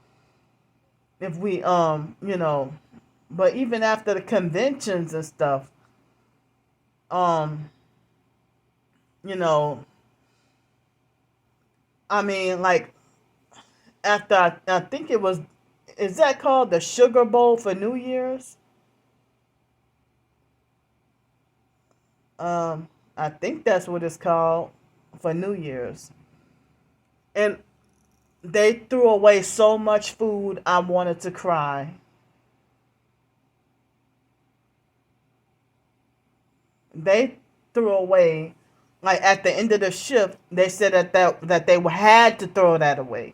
if we, but even after the conventions and stuff, um, you know, I mean, like, after, I think it was, is that called the Sugar Bowl for New Year's? I think that's what it's called for New Year's. And they threw away so much food, I wanted to cry. They threw away, like at the end of the shift, they said that they had to throw that away.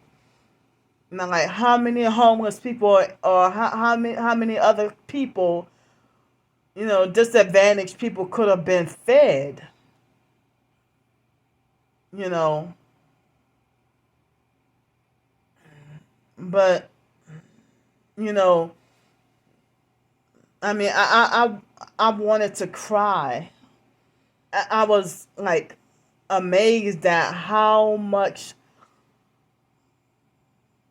Now, like, how many homeless people, or how many other people, disadvantaged people could have been fed, you know. But you know, I mean, I wanted to cry. I was like amazed at how much.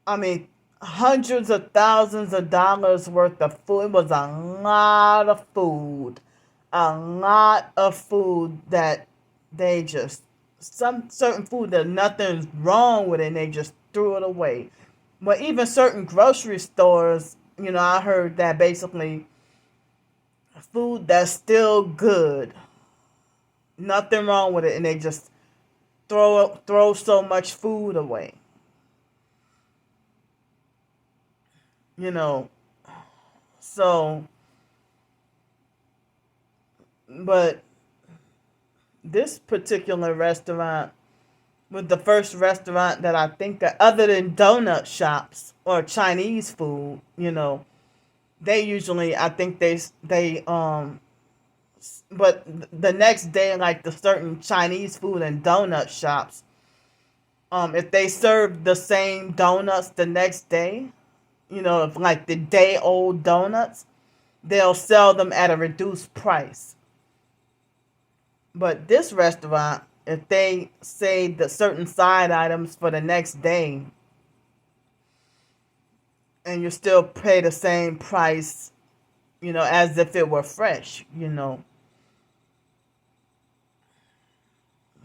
I mean, hundreds of thousands of dollars worth of food. It was a lot of food, a lot of food that they just some certain food that nothing's wrong with it and they just threw it away. But even certain grocery stores, I heard that basically food that's still good, nothing wrong with it, and they just throw so much food away. You know, so but this particular restaurant was the first restaurant that I think of, other than donut shops or Chinese food. They usually, I think but the next day, like the certain Chinese food and donut shops, if they serve the same donuts the next day, if like the day old donuts, they'll sell them at a reduced price. But this restaurant, if they say the certain side items for the next day, and you still pay the same price, as if it were fresh.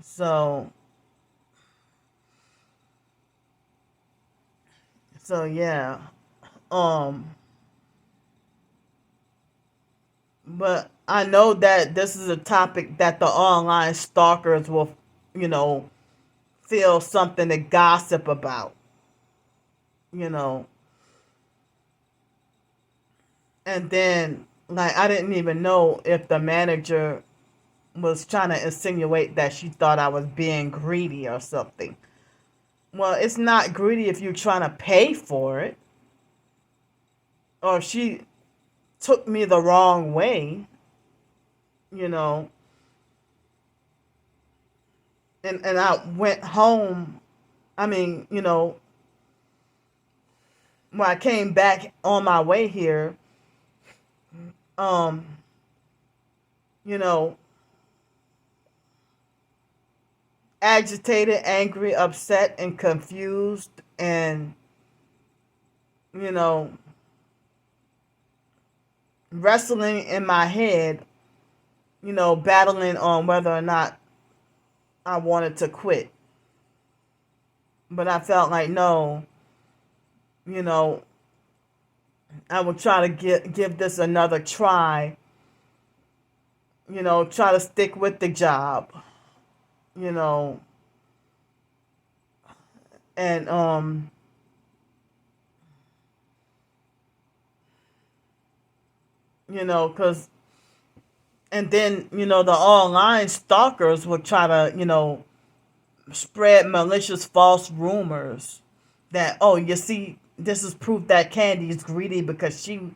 So, yeah. Um, but I know that this is a topic that the online stalkers will, you know, feel something to gossip about, you know. And then, like, I didn't even know if the manager was trying to insinuate that she thought I was being greedy or something. Well, it's not greedy if you're trying to pay for it. Or if she took me the wrong way, you know, and I went home. I mean, when I came back on my way here, um, you know, agitated, angry, upset, and confused, and, you know, wrestling in my head, battling on whether or not I wanted to quit. But I felt like, no, you know, I would try to give this another try, try to stick with the job, you know, and, because, and then, the online stalkers would try to, spread malicious false rumors that, oh, you see, this is proof that Candy is greedy because she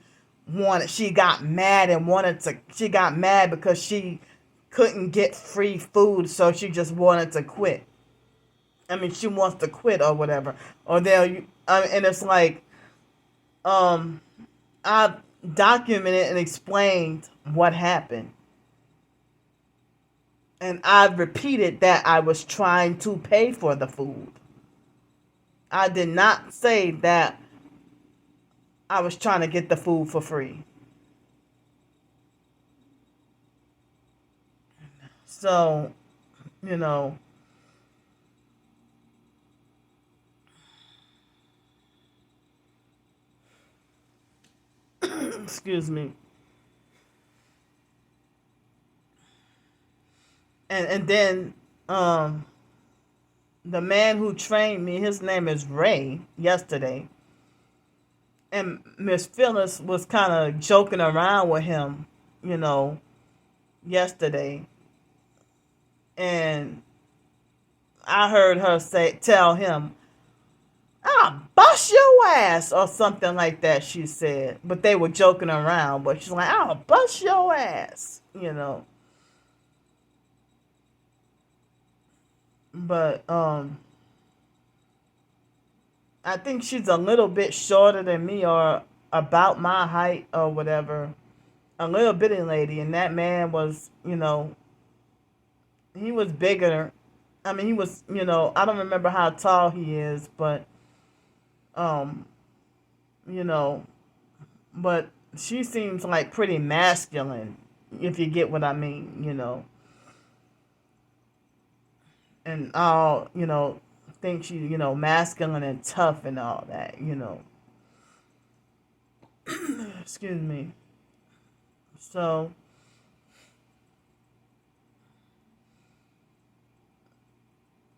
got mad and she got mad because she couldn't get free food, so she just wanted to quit. I mean, she wants to quit or whatever. Or and it's like, I've documented and explained what happened. And I've repeated that I was trying to pay for the food. I did not say that I was trying to get the food for free. So, you know, excuse me. And then the man who trained me, his name is Ray, yesterday. And Miss Phyllis was kind of joking around with him, you know, yesterday. And I heard her tell him, I'll bust your ass, or something like that, she said. But they were joking around, but she's like, I'll bust your ass. But I think she's a little bit shorter than me, or about my height or whatever. A little bitty lady, and that man was, he was bigger. I mean, he was, I don't remember how tall he is, but um, you know, but she seems like pretty masculine, if you get what I mean. and all, think she, masculine and tough and all that, excuse me. So,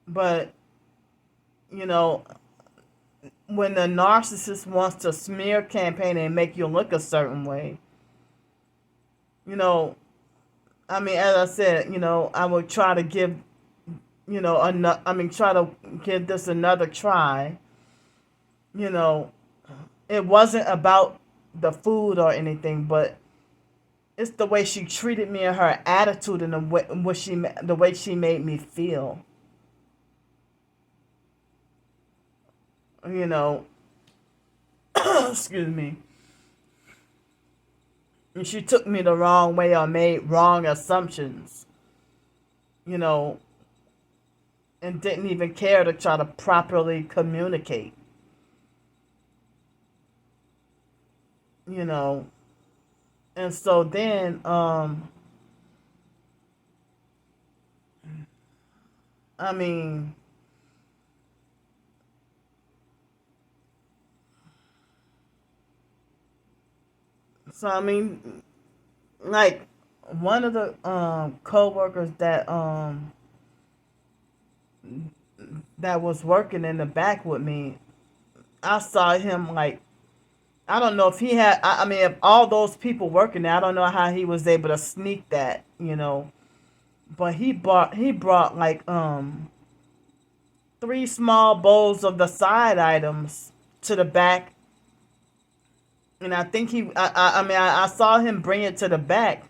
but, you know, when the narcissist wants to smear campaign and make you look a certain way, you know, I mean, as I said, I would try to give, try to give this another try. You know, it wasn't about the food or anything, but it's the way she treated me and her attitude and the way she made me feel. You know, excuse me. And she took me the wrong way or made wrong assumptions. You know, and didn't even care to try to properly communicate. You know, and so then I mean, like one of the co-workers that was working in the back with me, I saw him like, I don't know if he had, I mean, if all those people working there, I don't know how he was able to sneak that, but he brought like three small bowls of the side items to the back. And I think I saw him bring it to the back,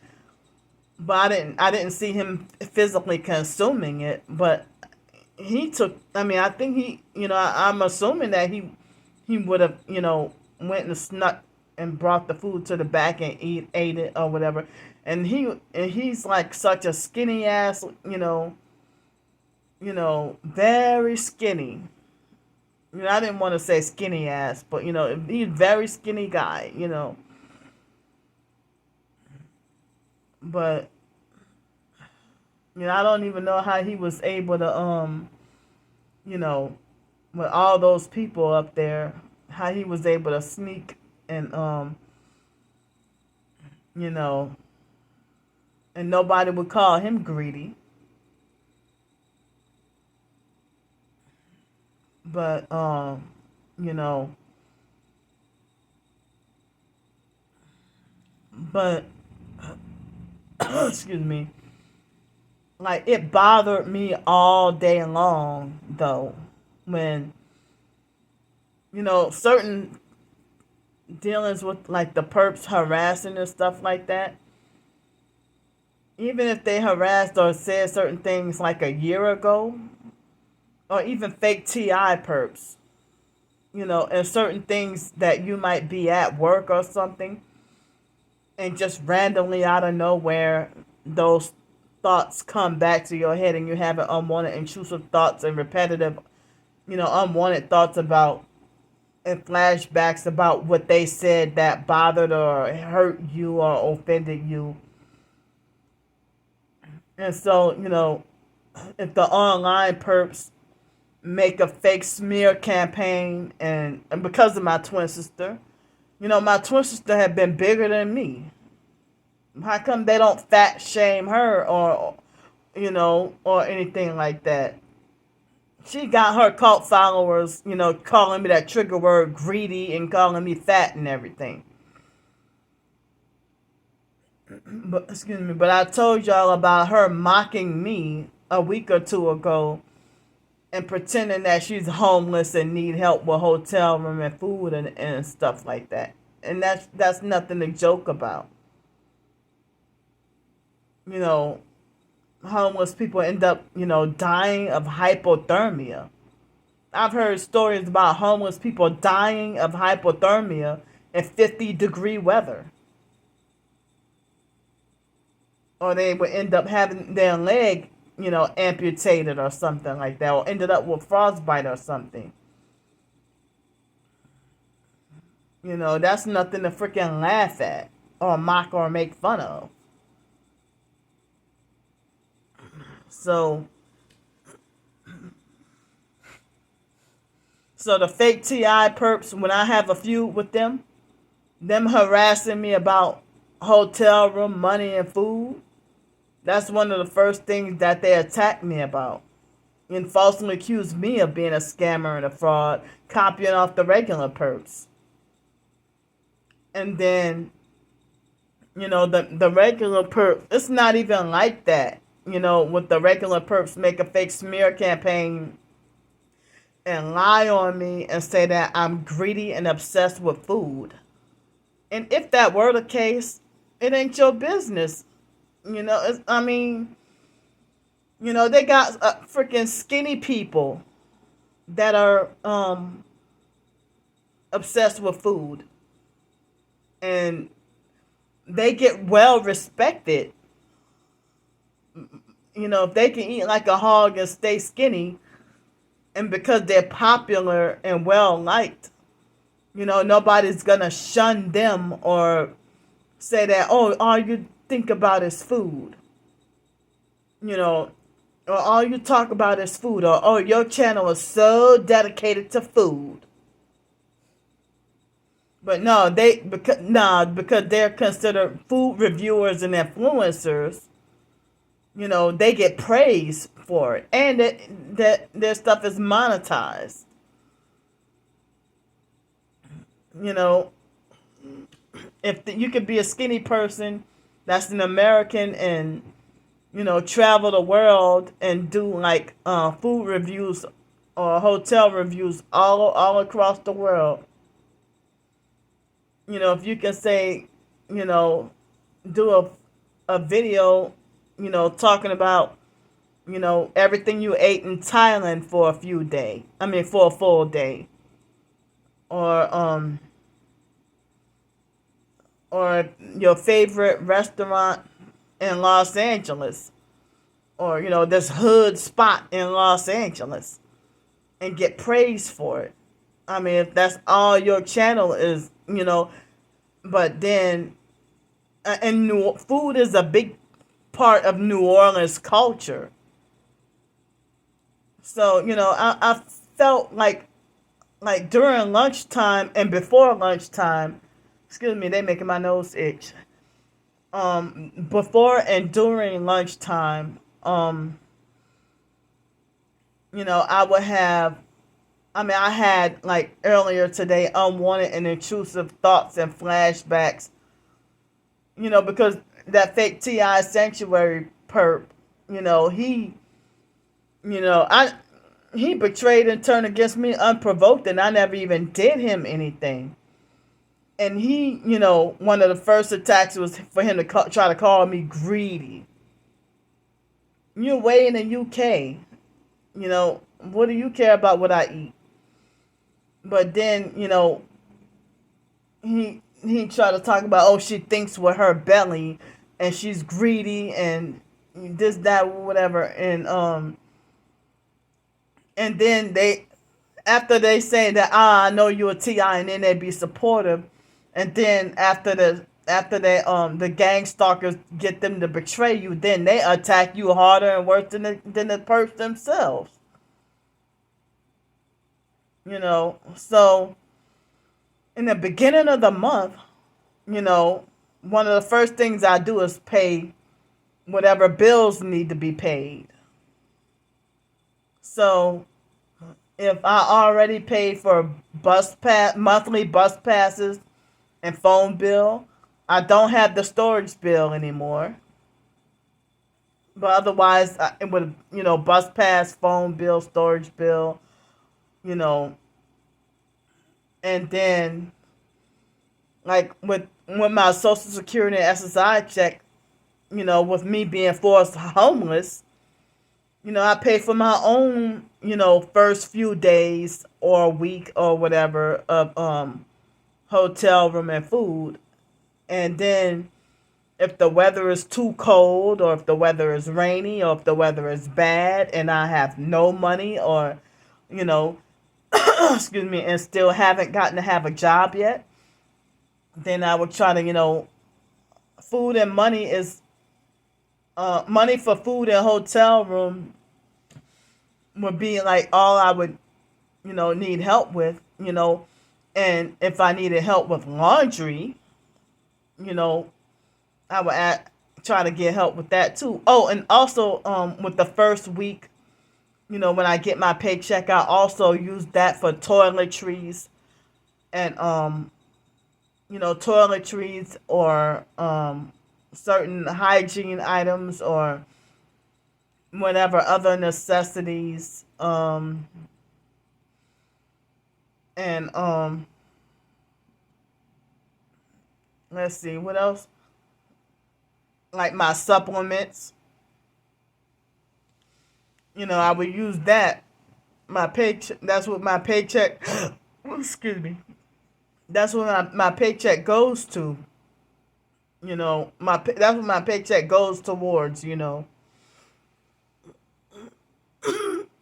but I didn't see him physically consuming it. But he took. I mean, I think I'm assuming that he would have, went and snuck and brought the food to the back and ate it or whatever. And he's like such a skinny ass, very skinny. I didn't want to say skinny ass, but he's very skinny guy, But I don't even know how he was able to you know, with all those people up there, how he was able to sneak and you know, and nobody would call him greedy. But you know, but excuse me, like it bothered me all day long though when certain dealings with like the perps harassing and stuff like that. Even if they harassed or said certain things like a year ago, or even fake TI perps, and certain things that you might be at work or something, and just randomly out of nowhere, those thoughts come back to your head and you have unwanted, intrusive thoughts and repetitive, unwanted thoughts about and flashbacks about what they said that bothered or hurt you or offended you. And so, if the online perps make a fake smear campaign and because of my twin sister, my twin sister had been bigger than me. How come they don't fat shame her or anything like that? She got her cult followers, calling me that trigger word greedy and calling me fat and everything. But excuse me, but I told y'all about her mocking me a week or two ago and pretending that she's homeless and need help with hotel room and food and stuff like that. And that's nothing to joke about. You know, homeless people end up, dying of hypothermia. I've heard stories about homeless people dying of hypothermia in 50-degree weather. Or they would end up having their leg, amputated or something like that, or ended up with frostbite or something. That's nothing to freaking laugh at or mock or make fun of. So, So the fake TI perps, when I have a feud with them harassing me about hotel room, money, and food, that's one of the first things that they attack me about. And falsely accuse me of being a scammer and a fraud, copying off the regular perps. And then, the regular perp, it's not even like that. With the regular perps, make a fake smear campaign and lie on me and say that I'm greedy and obsessed with food. And if that were the case, it ain't your business. I mean, they got freaking skinny people that are obsessed with food. And they get well respected. If they can eat like a hog and stay skinny, and because they're popular and well liked, nobody's gonna shun them or say that, oh, all you think about is food. Or all you talk about is food, or oh, your channel is so dedicated to food. But no, because they're considered food reviewers and influencers, they get praised for it, and that their stuff is monetized. If you could be a skinny person that's an American and travel the world and do like food reviews or hotel reviews all across the world. If you can say, do a video, talking about, everything you ate in Thailand for for a full day. Or your favorite restaurant in Los Angeles. Or, this hood spot in Los Angeles. And get praised for it. If that's all your channel is, but then, and food is a big part of New Orleans culture. So, I felt like during lunchtime and before lunchtime, excuse me, they making my nose itch. Before and during lunchtime, I had, like, earlier today, unwanted and intrusive thoughts and flashbacks, because that fake T.I. sanctuary perp, he betrayed and turned against me unprovoked, and I never even did him anything. And he, one of the first attacks was for him to try to call me greedy. You're way in the UK. What do you care about what I eat? But then, he tried to talk about, oh, she thinks with her belly and she's greedy and this, that, whatever. And then after they say that, I know you're a TI, and then they be supportive. And then after the gang stalkers get them to betray you, then they attack you harder and worse than the perps themselves. So in the beginning of the month, one of the first things I do is pay whatever bills need to be paid. So if I already paid for monthly bus passes and phone bill, I don't have the storage bill anymore. But otherwise, it would, bus pass, phone bill, storage bill, and then, like, with my Social Security and SSI check, with me being forced homeless, I pay for my own, first few days or a week or whatever of hotel room and food. And then if the weather is too cold, or if the weather is rainy, or if the weather is bad and I have no money, or, excuse me, and still haven't gotten to have a job yet, then I would try to, food and money is, money for food and hotel room would be like all I would, need help with, and if I needed help with laundry, you know, I would try to get help with that too. Oh, and also with the first week, when I get my paycheck, I also use that for toiletries and toiletries or certain hygiene items or whatever other necessities. And let's see what else. Like my supplements, I would use that. My paycheck. That's what my paycheck. Excuse me. That's what my paycheck goes to. That's what my paycheck goes towards.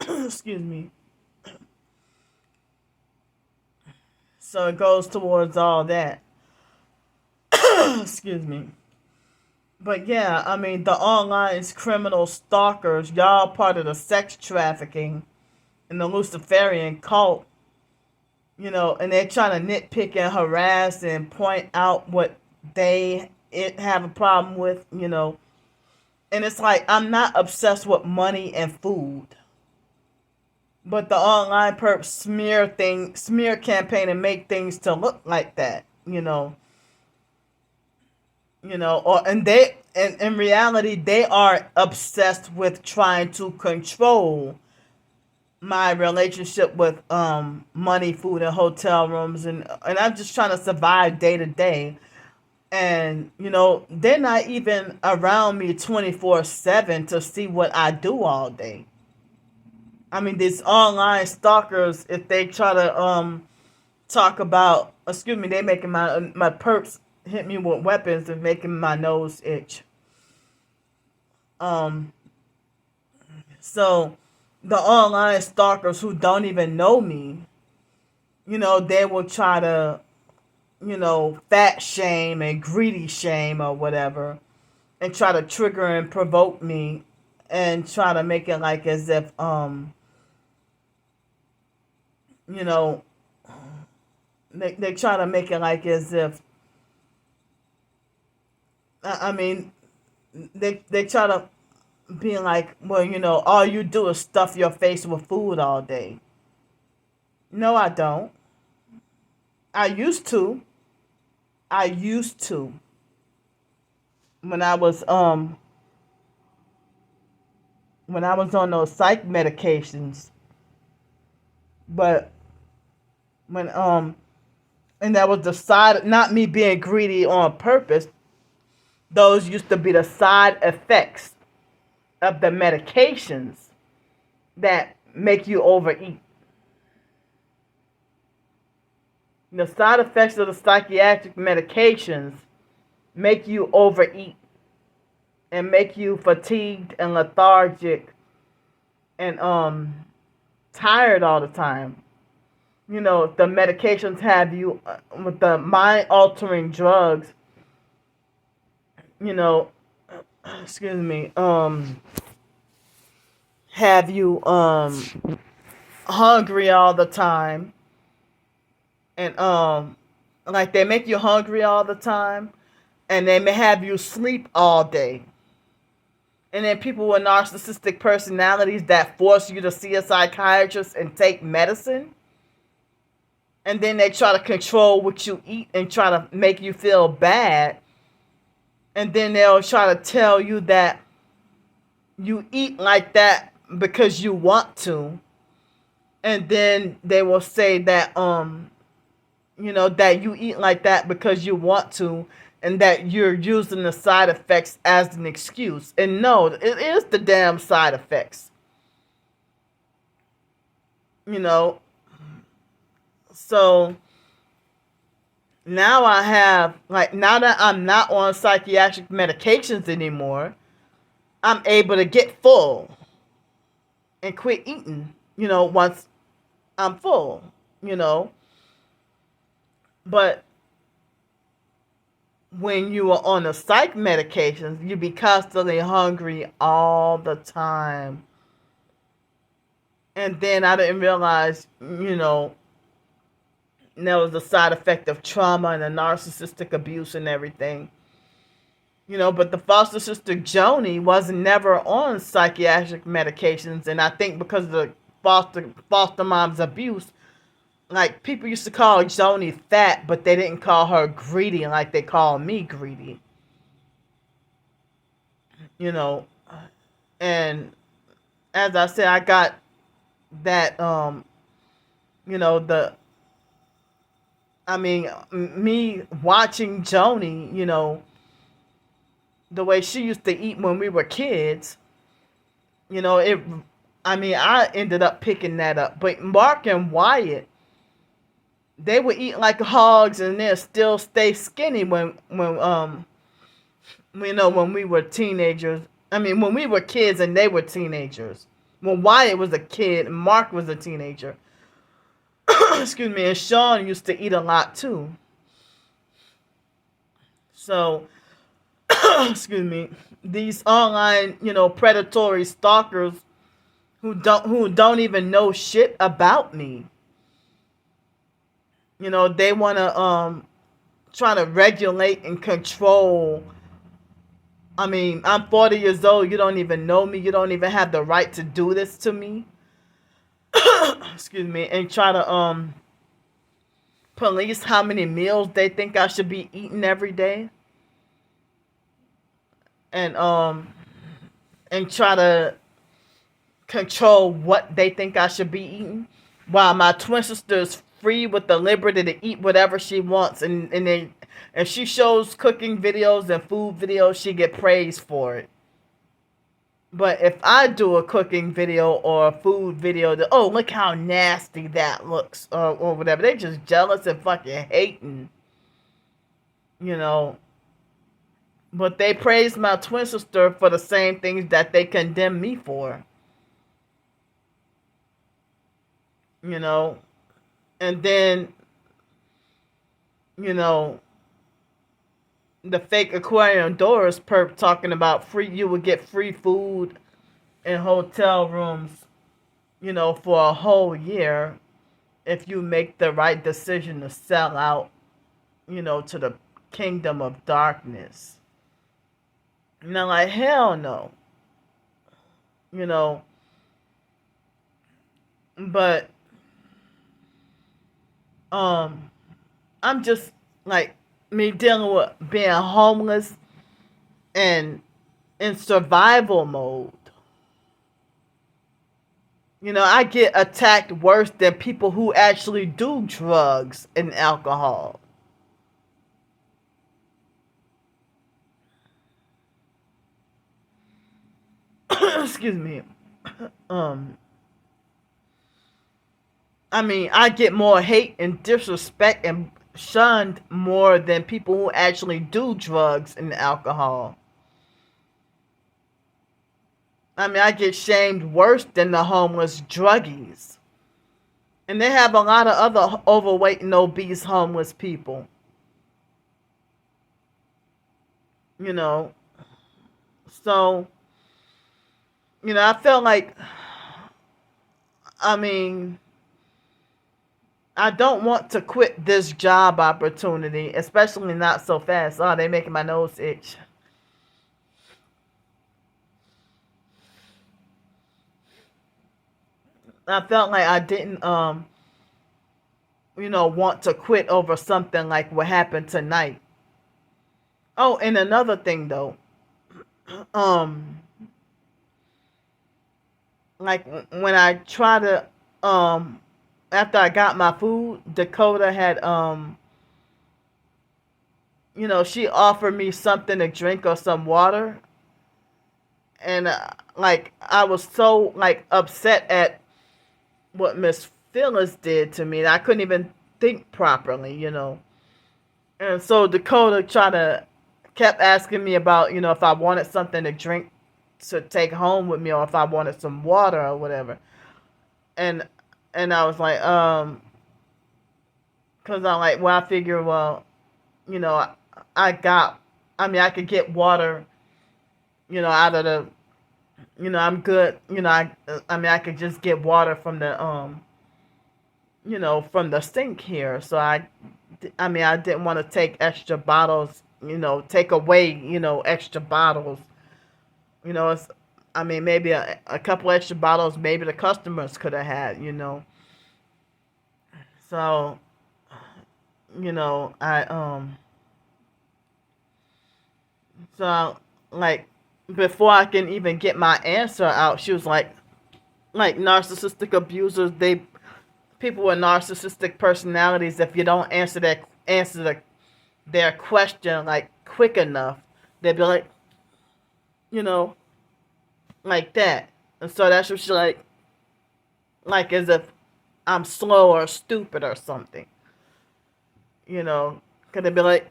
Excuse me. So it goes towards all that. Excuse me. But yeah, I mean, the online criminal stalkers, y'all part of the sex trafficking and the Luciferian cult, and they're trying to nitpick and harass and point out what they have a problem with, And it's like, I'm not obsessed with money and food. But the online perp smear campaign and make things to look like that, and they, and in reality, they are obsessed with trying to control my relationship with money, food, and hotel rooms, and I'm just trying to survive day to day. And they're not even around me 24/7 to see what I do all day. I mean, these online stalkers, if they try to talk about, excuse me, they making my perps hit me with weapons and making my nose itch. So the online stalkers who don't even know me, they will try to, fat shame and greedy shame or whatever, and try to trigger and provoke me and try to make it like as if, they try to make it like as if, I mean, they try to be like, well, all you do is stuff your face with food all day. No, I don't. I used to. When I was on those psych medications. But when and that was the side, not me being greedy on purpose. Those used to be the side effects of the medications that make you overeat. The side effects of the psychiatric medications make you overeat and make you fatigued and lethargic and tired all the time. The medications have you with the mind altering drugs, excuse me, have you hungry all the time, and like they make you hungry all the time, and they may have you sleep all day. And then people with narcissistic personalities that force you to see a psychiatrist and take medicine. And then they try to control what you eat and try to make you feel bad. And then they'll try to tell you that you eat like that because you want to. And then they will say that, that you eat like that because you want to. And that you're using the side effects as an excuse. And no, it is the damn side effects. So now now that I'm not on psychiatric medications anymore, I'm able to get full and quit eating, once I'm full, But when you are on the psych medications, you be constantly hungry all the time. And then I didn't realize, there was a side effect of trauma and a narcissistic abuse and everything. But the foster sister Joni was never on psychiatric medications, and I think because of the foster mom's abuse, like people used to call Joni fat, but they didn't call her greedy like they call me greedy. You know, and as I said, I got that the me watching Joni, the way she used to eat when we were kids, it I ended up picking that up. But Mark and Wyatt, they would eat like hogs and then still stay skinny when we were teenagers. When we were kids and they were teenagers. When Wyatt was a kid and Mark was a teenager. Excuse me, and Sean used to eat a lot too. So, excuse me, these online, predatory stalkers who don't even know shit about me. They want to try to regulate and control. I'm 40 years old. You don't even know me. You don't even have the right to do this to me. Excuse me, and try to police how many meals they think I should be eating every day. And try to control what they think I should be eating, while my twin sister is free with the liberty to eat whatever she wants, and if she shows cooking videos and food videos, she get praised for it. But if I do a cooking video or a food video, oh, look how nasty that looks, or whatever, they just jealous and fucking hating, But they praise my twin sister for the same things that they condemn me for. And then, the fake aquarium doors perp talking about you would get free food in hotel rooms, for a whole year if you make the right decision to sell out, to the kingdom of darkness. Now, like, hell no. But I'm just like me dealing with being homeless and in survival mode. I get attacked worse than people who actually do drugs and alcohol. Excuse me. I get more hate and disrespect and shunned more than people who actually do drugs and alcohol. I get shamed worse than the homeless druggies. And they have a lot of other overweight and obese homeless people. So, I felt like, I don't want to quit this job opportunity, especially not so fast. Oh, they making my nose itch. I felt like I didn't, want to quit over something like what happened tonight. Oh, and another thing though, like when I try to, after I got my food, Dakota had, she offered me something to drink or some water. And, like, I was so, like, upset at what Miss Phyllis did to me that I couldn't even think properly. And so Dakota kept asking me about, if I wanted something to drink to take home with me or if I wanted some water or whatever. And I was like, because I'm like, well, I figure, well, I could get water, out of the I'm good. I mean, I could just get water from the from the sink here. So I mean, I didn't want to take extra bottles, take away, extra bottles. It's, I mean, maybe a couple extra bottles, maybe the customers could have had. So, so like before I can even get my answer out, she was like narcissistic abusers, people with narcissistic personalities, if you don't their question like quick enough, they'd be you know, like that. And so that's what she like as if I'm slow or stupid or something. Could they be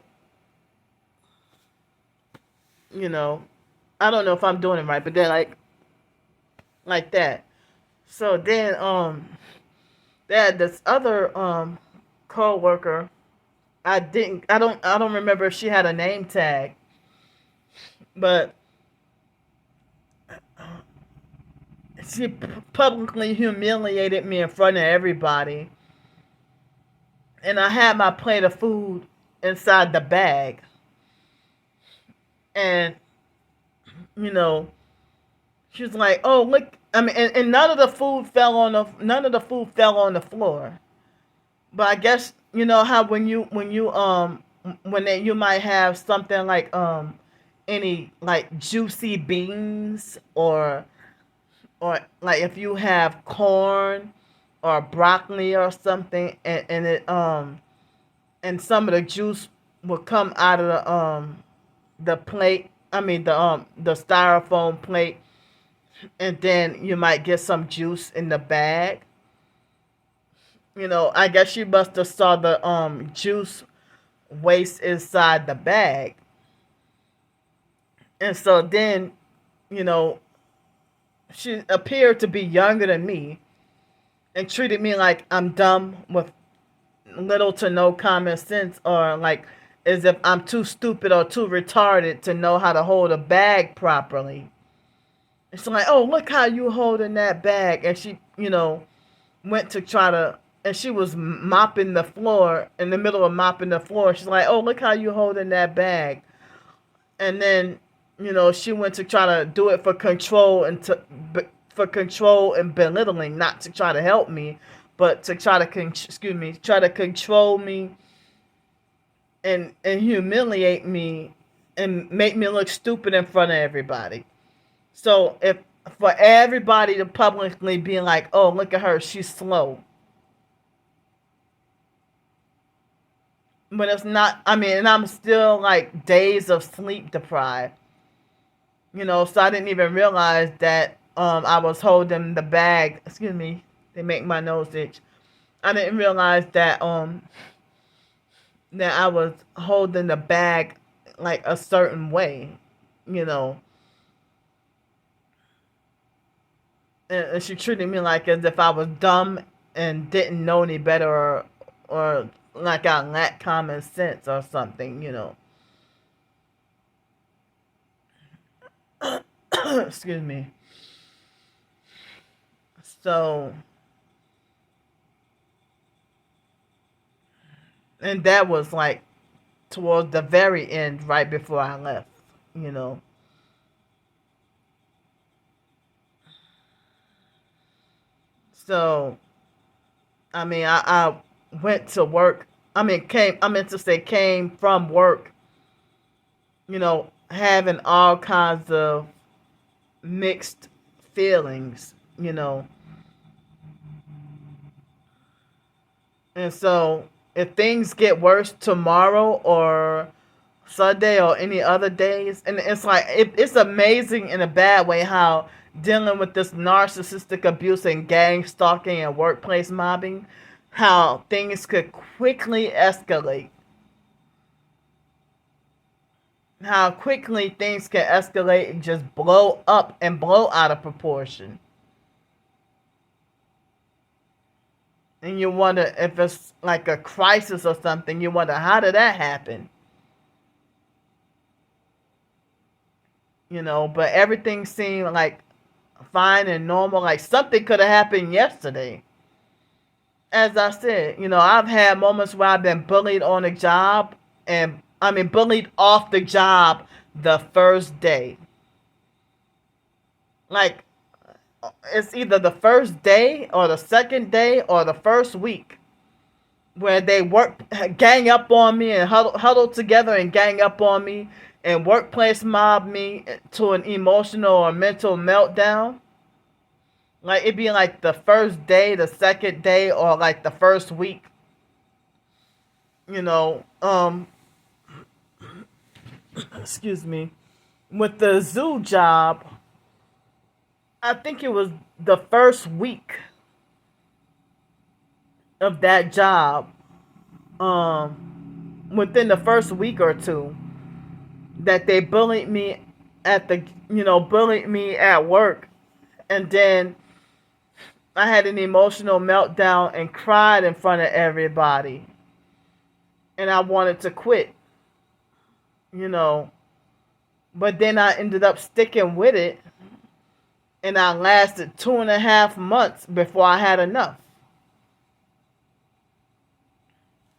you know, I don't know if I'm doing it right, but they're like that. So then they had this other co-worker. I don't remember if she had a name tag, but she publicly humiliated me in front of everybody. And I had my plate of food inside the bag. And, you know, she was like, "Oh, look." I mean, and none of the food fell on the floor. But I guess you know how you might have something like any like juicy beans, or like if you have corn or broccoli or something, and some of the juice will come out of the plate. I mean the styrofoam plate, and then you might get some juice in the bag. I guess she must have saw the juice waste inside the bag. And so then, you know, she appeared to be younger than me and treated me like I'm dumb with little to no common sense, or like as if I'm too stupid or too retarded to know how to hold a bag properly. It's like, "Oh, look how you holding that bag." And she, went to try to, and she was mopping the floor, in the middle of mopping the floor. She's like, "Oh, look how you holding that bag." And then, she went to try to do it for control and belittling, not to try to help me, but to try to try to control me and humiliate me and make me look stupid in front of everybody. So if for everybody to publicly be like, "Oh, look at her, she's slow," but it's not. I mean, and I'm still like days of sleep deprived. So I didn't even realize that I was holding the bag. Excuse me, they make my nose itch. I didn't realize that I was holding the bag like a certain way, you know. And she treated me like as if I was dumb and didn't know any better, or like I lacked common sense or something. Excuse me. So, and that was like towards the very end, right before I left, you know. So, I mean, I went to work. I meant to say came from work, having all kinds of mixed feelings. And so, if things get worse tomorrow or Sunday or any other days, and it's like it's amazing in a bad way how dealing with this narcissistic abuse and gang stalking and workplace mobbing, how things could quickly escalate. How quickly things can escalate and just blow up and blow out of proportion. And you wonder if it's like a crisis or something. You wonder, how did that happen? But everything seemed like fine and normal. Like something could have happened yesterday. As I said, I've had moments where I've been bullied on the job, and bullied off the job the first day. Like, it's either the first day or the second day or the first week where they gang up on me and huddle together and gang up on me and workplace mob me to an emotional or mental meltdown. Like, it'd be like the first day, the second day, or like the first week. Excuse me. With the zoo job, I think it was the first week of that job, within the first week or two, that they bullied me bullied me at work. And then I had an emotional meltdown and cried in front of everybody. And I wanted to quit, But then I ended up sticking with it. And I lasted 2.5 months before I had enough.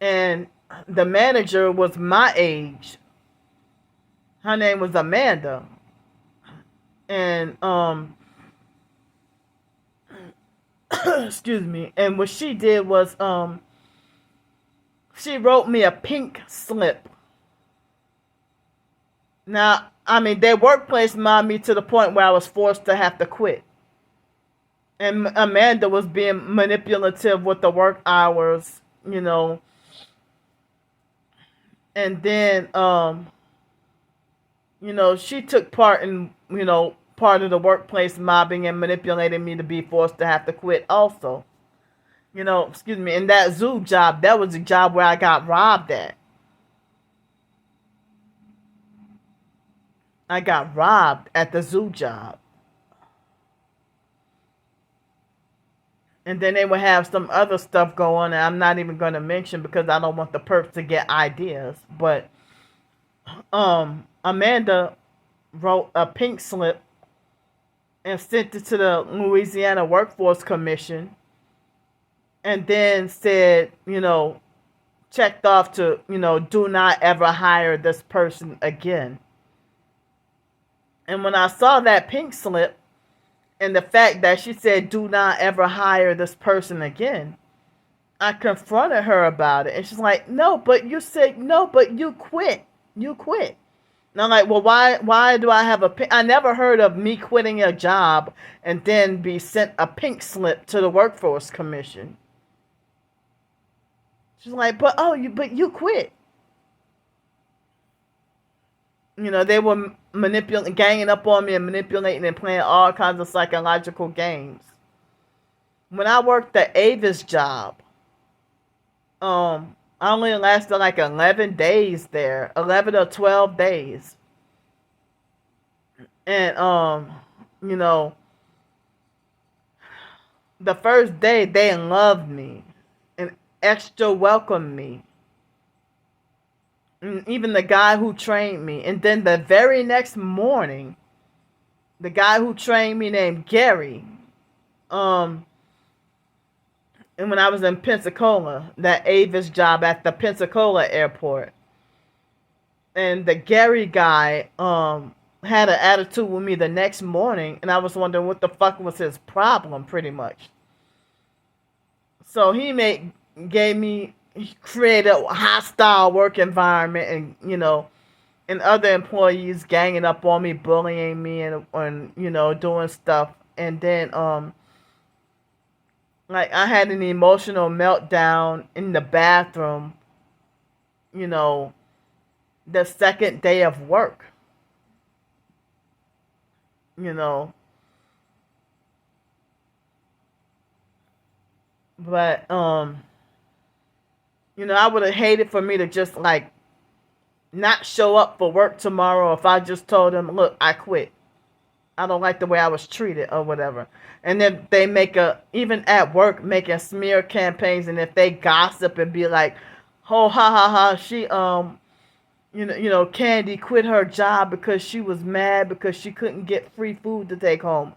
And the manager was my age. Her name was Amanda. And excuse me. And what she did was she wrote me a pink slip. Now, their workplace mobbed me to the point where I was forced to have to quit. And Amanda was being manipulative with the work hours, And then, she took part in, part of the workplace mobbing and manipulating me to be forced to have to quit also. Excuse me. And that zoo job, that was a job where I got robbed at. I got robbed at the zoo job. And then they would have some other stuff go on that I'm not even going to mention because I don't want the perps to get ideas. But Amanda wrote a pink slip and sent it to the Louisiana Workforce Commission. And then said, checked off to, do not ever hire this person again. And when I saw that pink slip and the fact that she said, do not ever hire this person again, I confronted her about it. And she's like, no, but you said, no, but you quit. You quit. And I'm like, well, why do I have I never heard of me quitting a job and then be sent a pink slip to the Workforce Commission. She's like, but you quit. They were ganging up on me and manipulating and playing all kinds of psychological games. When I worked the Avis job, I only lasted like 11 days there, 11 or 12 days. And, the first day they loved me and extra welcomed me. Even the guy who trained me. And then the very next morning, the guy who trained me named Gary, and when I was in Pensacola, that Avis job at the Pensacola airport, and the Gary guy had an attitude with me the next morning, and I was wondering what the fuck was his problem, pretty much. So he created a hostile work environment, and other employees ganging up on me, bullying me, and doing stuff. And then like I had an emotional meltdown in the bathroom, the second day of work. But I would have hated for me to just like not show up for work tomorrow if I just told them, look, I quit. I don't like the way I was treated or whatever. And then they even at work, making smear campaigns. And if they gossip and be like, oh, ha, ha, ha, she, Candy quit her job because she was mad because she couldn't get free food to take home.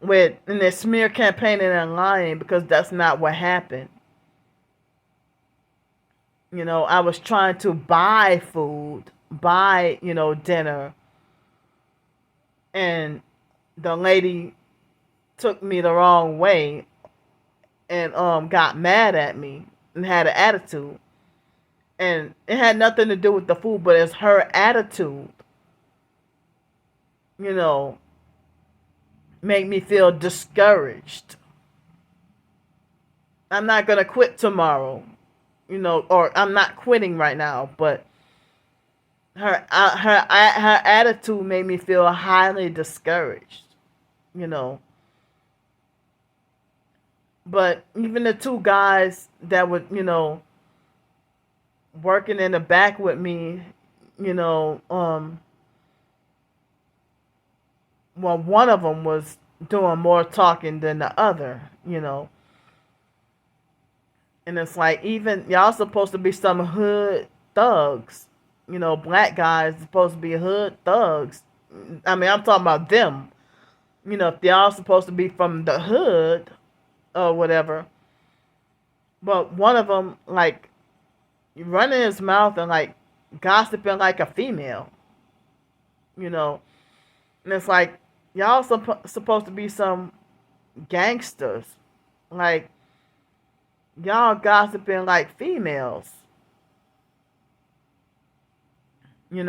with and they're smear campaigning and lying because that's not what happened. I was trying to buy food, buy, dinner, and the lady took me the wrong way and got mad at me and had an attitude. And it had nothing to do with the food, but it's her attitude, you know, made me feel discouraged. I'm not going to quit tomorrow, or I'm not quitting right now, but her attitude made me feel highly discouraged, you know. But even the two guys that were, working in the back with me, you know, well, one of them was doing more talking than the other, And it's like, even y'all supposed to be some hood thugs, black guys supposed to be hood thugs. I mean, I'm talking about them. If y'all supposed to be from the hood or whatever. But one of them, like, running his mouth and, like, gossiping like a female, And it's like, y'all supposed to be some gangsters. Like, y'all gossiping like females, and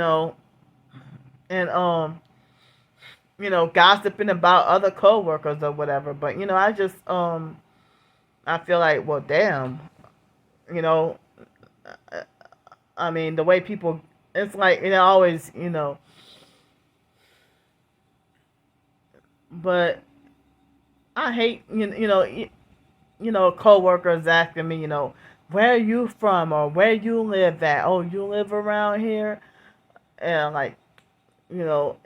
gossiping about other coworkers or whatever. But I just I feel like, well, damn, you know, I mean, the way people, it's like, always, but I hate, coworkers asking me, where are you from or where you live at? Oh, you live around here? And like, you know,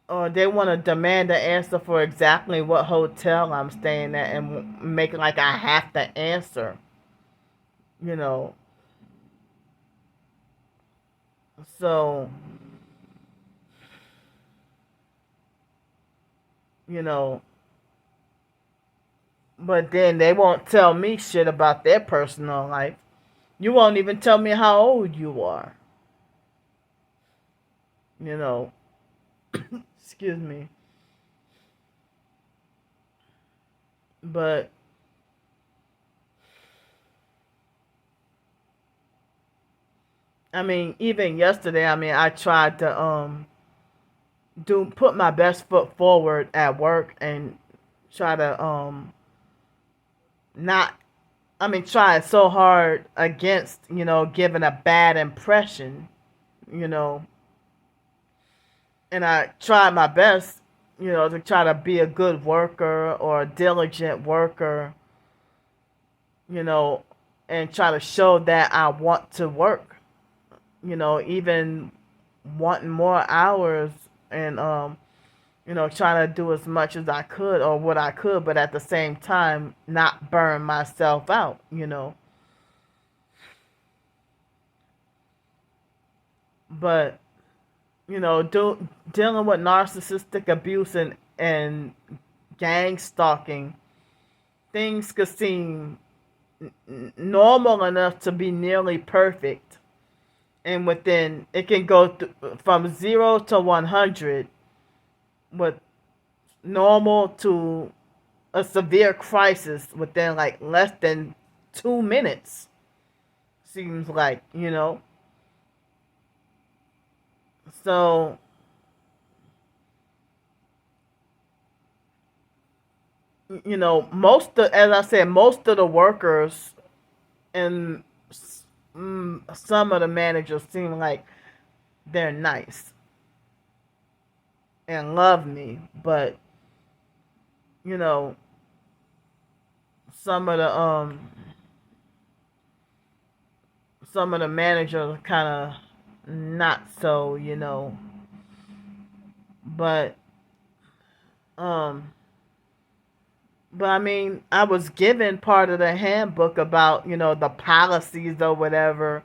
or they want to demand an answer for exactly what hotel I'm staying at and make it like I have to answer, you know. So, you know, but then they won't tell me shit about their personal life. You won't even tell me how old you are. You know, excuse me. But I mean, even yesterday, I mean, I tried to put my best foot forward at work and try to not, I mean, try so hard against, giving a bad impression, you know. And I tried my best, to try to be a good worker or a diligent worker, you know, and try to show that I want to work, even wanting more hours and, trying to do as much as I could or what I could, but at the same time, not burn myself out. But, dealing with narcissistic abuse and gang stalking, things could seem normal enough to be nearly perfect. And within, it can go from 0 to 100 with normal to a severe crisis within like less than 2 minutes. Seems like, So, as I said, most of the workers and some of the managers seem like they're nice and love me, but you know, some of the managers kind of not so, but um but I mean, I was given part of the handbook about, the policies or whatever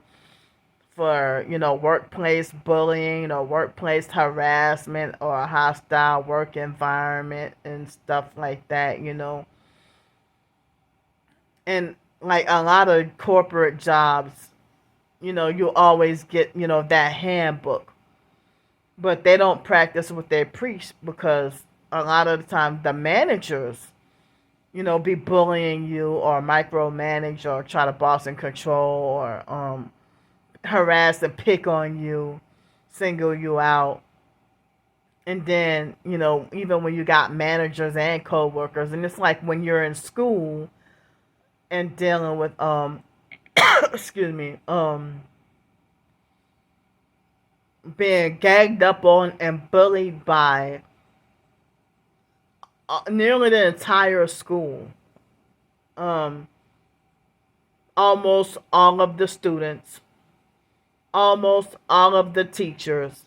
for, workplace bullying or workplace harassment or a hostile work environment and stuff like that. And like a lot of corporate jobs, you always get, that handbook, but they don't practice what they preach because a lot of the time the managers, be bullying you or micromanage or try to boss and control or harass and pick on you, single you out. And then, even when you got managers and coworkers, and it's like when you're in school and dealing with excuse me, being gagged up on and bullied by nearly the entire school. Um, Almost all of the students, almost all of the teachers,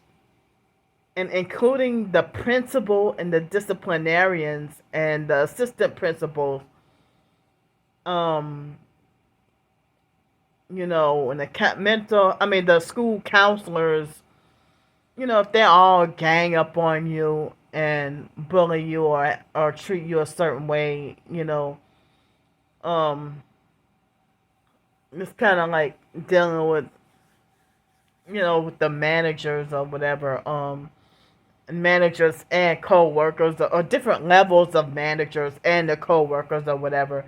and including the principal and the disciplinarians and the assistant principals, um, and the school counselors, if they all gang up on you and bully you or treat you a certain way, um, it's kind of like dealing with, with the managers or whatever, managers and co-workers or different levels of managers and the co-workers or whatever,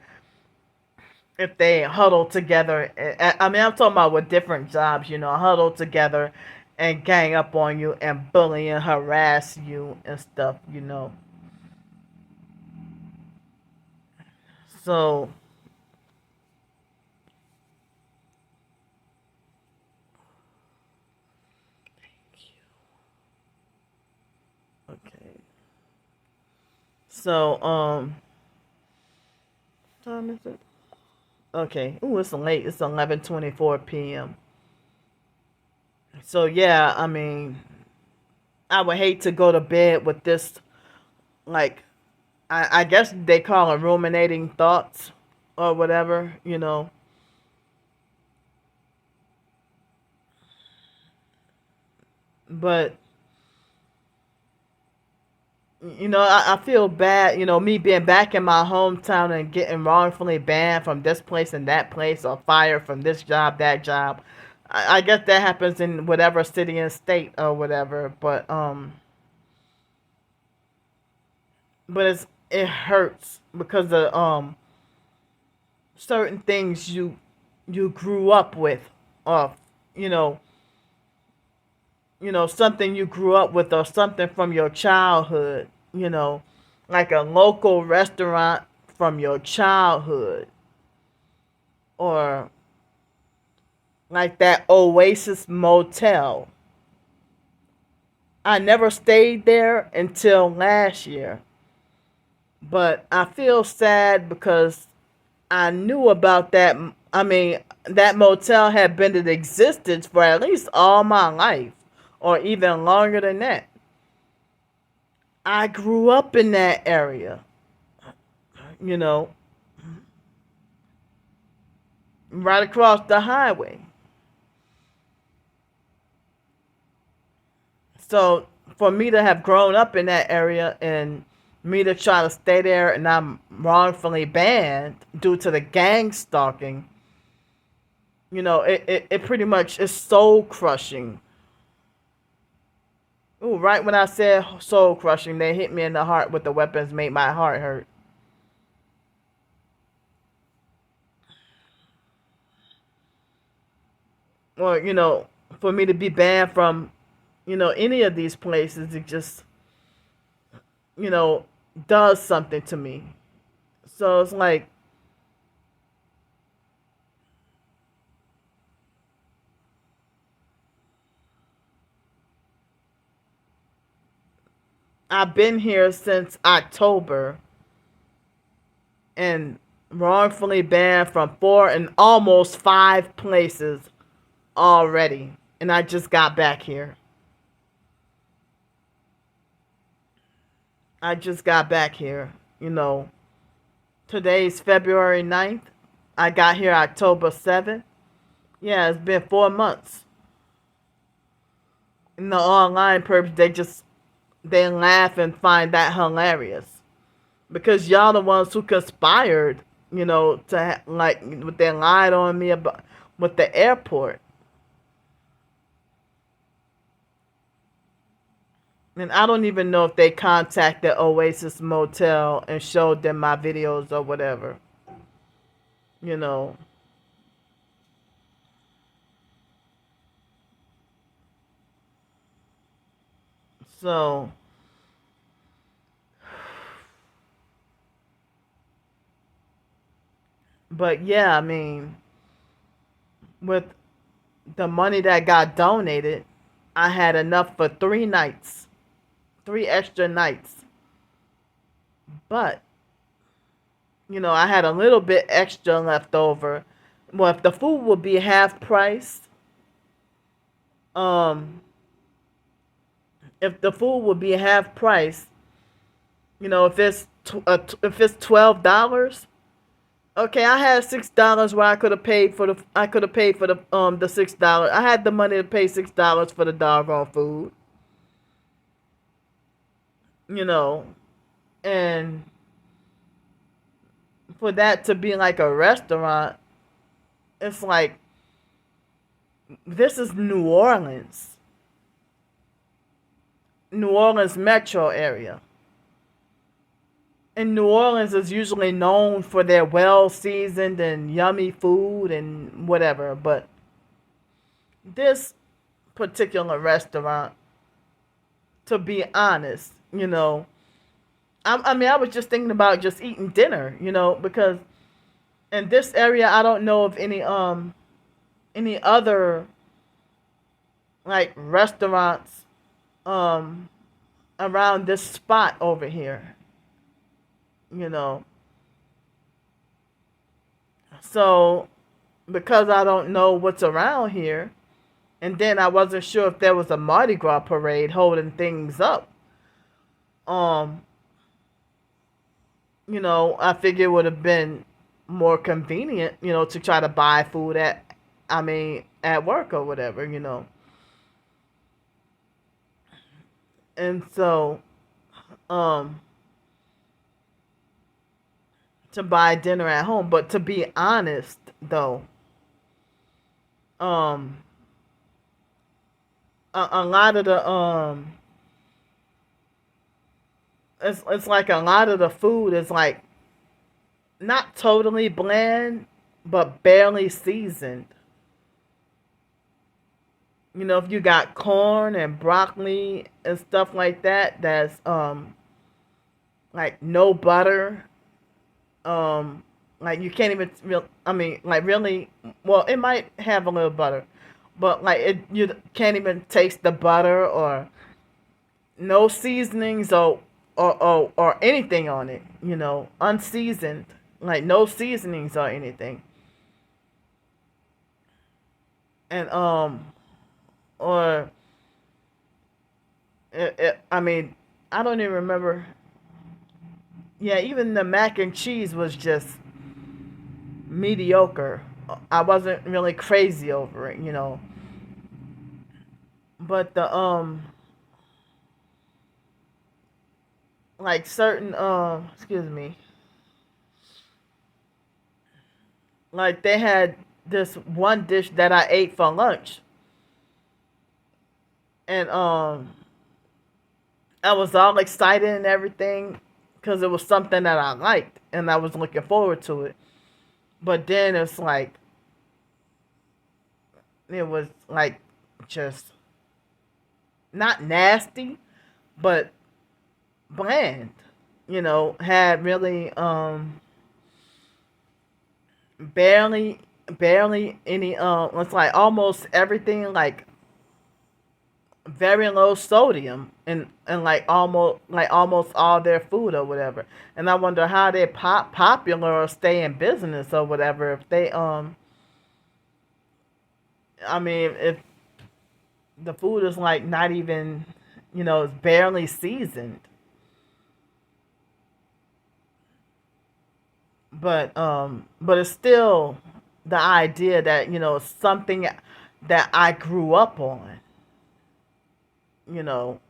if they huddle together. I mean, I'm talking about with different jobs, huddle together and gang up on you and bully and harass you and stuff. So, okay. So, what time is it? Okay. Ooh, it's late. It's 11:24 p.m. So yeah, I mean, I would hate to go to bed with this, like, I guess they call it ruminating thoughts or whatever. But I feel bad, me being back in my hometown and getting wrongfully banned from this place and that place or fired from this job, that job. I guess that happens in whatever city and state or whatever, but it hurts because of certain things you grew up with, or you know something you grew up with or something from your childhood, like a local restaurant from your childhood, or like that Oasis Motel. I never stayed there until last year, but I feel sad because I knew about that. I mean, that motel had been in existence for at least all my life, or even longer than that. I grew up in that area, you know, right across the highway. So for me to have grown up in that area and me to try to stay there and I'm wrongfully banned due to the gang stalking, it pretty much is soul crushing. Ooh, right when I said soul crushing, they hit me in the heart with the weapons, made my heart hurt. Or, for me to be banned from, any of these places, it just, you know, does something to me. So it's like, I've been here since October and wrongfully banned from 4 and almost 5 places already. And I just got back here. I just got back here. Today's February 9th. I got here October 7th. Yeah, it's been 4 months. In the online perps, they laugh and find that hilarious because y'all the ones who conspired, to like what they lied on me about with the airport. And I don't even know if they contacted Oasis Motel and showed them my videos or whatever. You know. So, but yeah, I mean, with the money that got donated, I had enough for 3 nights, 3 extra nights. But, I had a little bit extra left over. Well, if the food would be half price, um, if the food would be half price, if it's $12, okay, I had $6 where I could have paid for the $6. I had the money to pay $6 for the doggone food, you know, and for that to be like a restaurant, it's like this is New Orleans metro area. And New Orleans is usually known for their well seasoned and yummy food and whatever, but this particular restaurant, to be honest, I mean, I was just thinking about just eating dinner, because in this area, I don't know of any other like restaurants um around this spot over here, you know. So because I don't know what's around here, and then I wasn't sure if there was a Mardi Gras parade holding things up. Um, I figured it would have been more convenient, to try to buy food at work or whatever. And so, um, to buy dinner at home. But to be honest, though, um, a lot of it's like a lot of the food is like not totally bland, but barely seasoned. If you got corn and broccoli and stuff like that, that's like no butter. Like you can't even I mean, like really. Well, it might have a little butter, but like you can't even taste the butter or no seasonings or anything on it. Unseasoned, like no seasonings or anything, and or I mean, I don't even remember. Yeah, even the mac and cheese was just mediocre. I wasn't really crazy over it. But the like certain excuse me, like they had this one dish that I ate for lunch, and I was all excited and everything because it was something that I liked and I was looking forward to it. But then it's like it was like just not nasty, but bland. Had really barely any it's like almost everything like very low sodium and like almost all their food or whatever. And I wonder how they popular or stay in business or whatever if they I mean if the food is like not even it's barely seasoned. But it's still the idea that something that I grew up on. you know.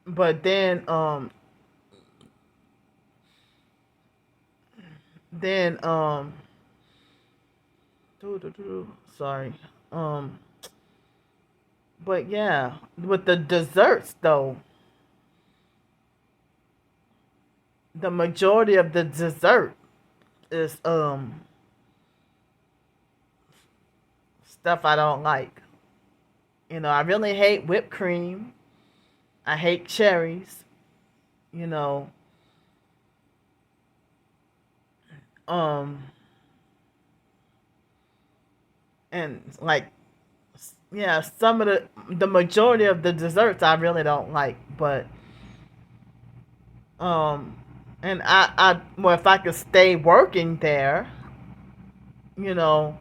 But then sorry. Um but yeah, with the desserts though, the majority of the dessert is stuff I don't like. I really hate whipped cream. I hate cherries, you know. Um and like yeah, some of the majority of the desserts I really don't like, but um and well, if I could stay working there, you know,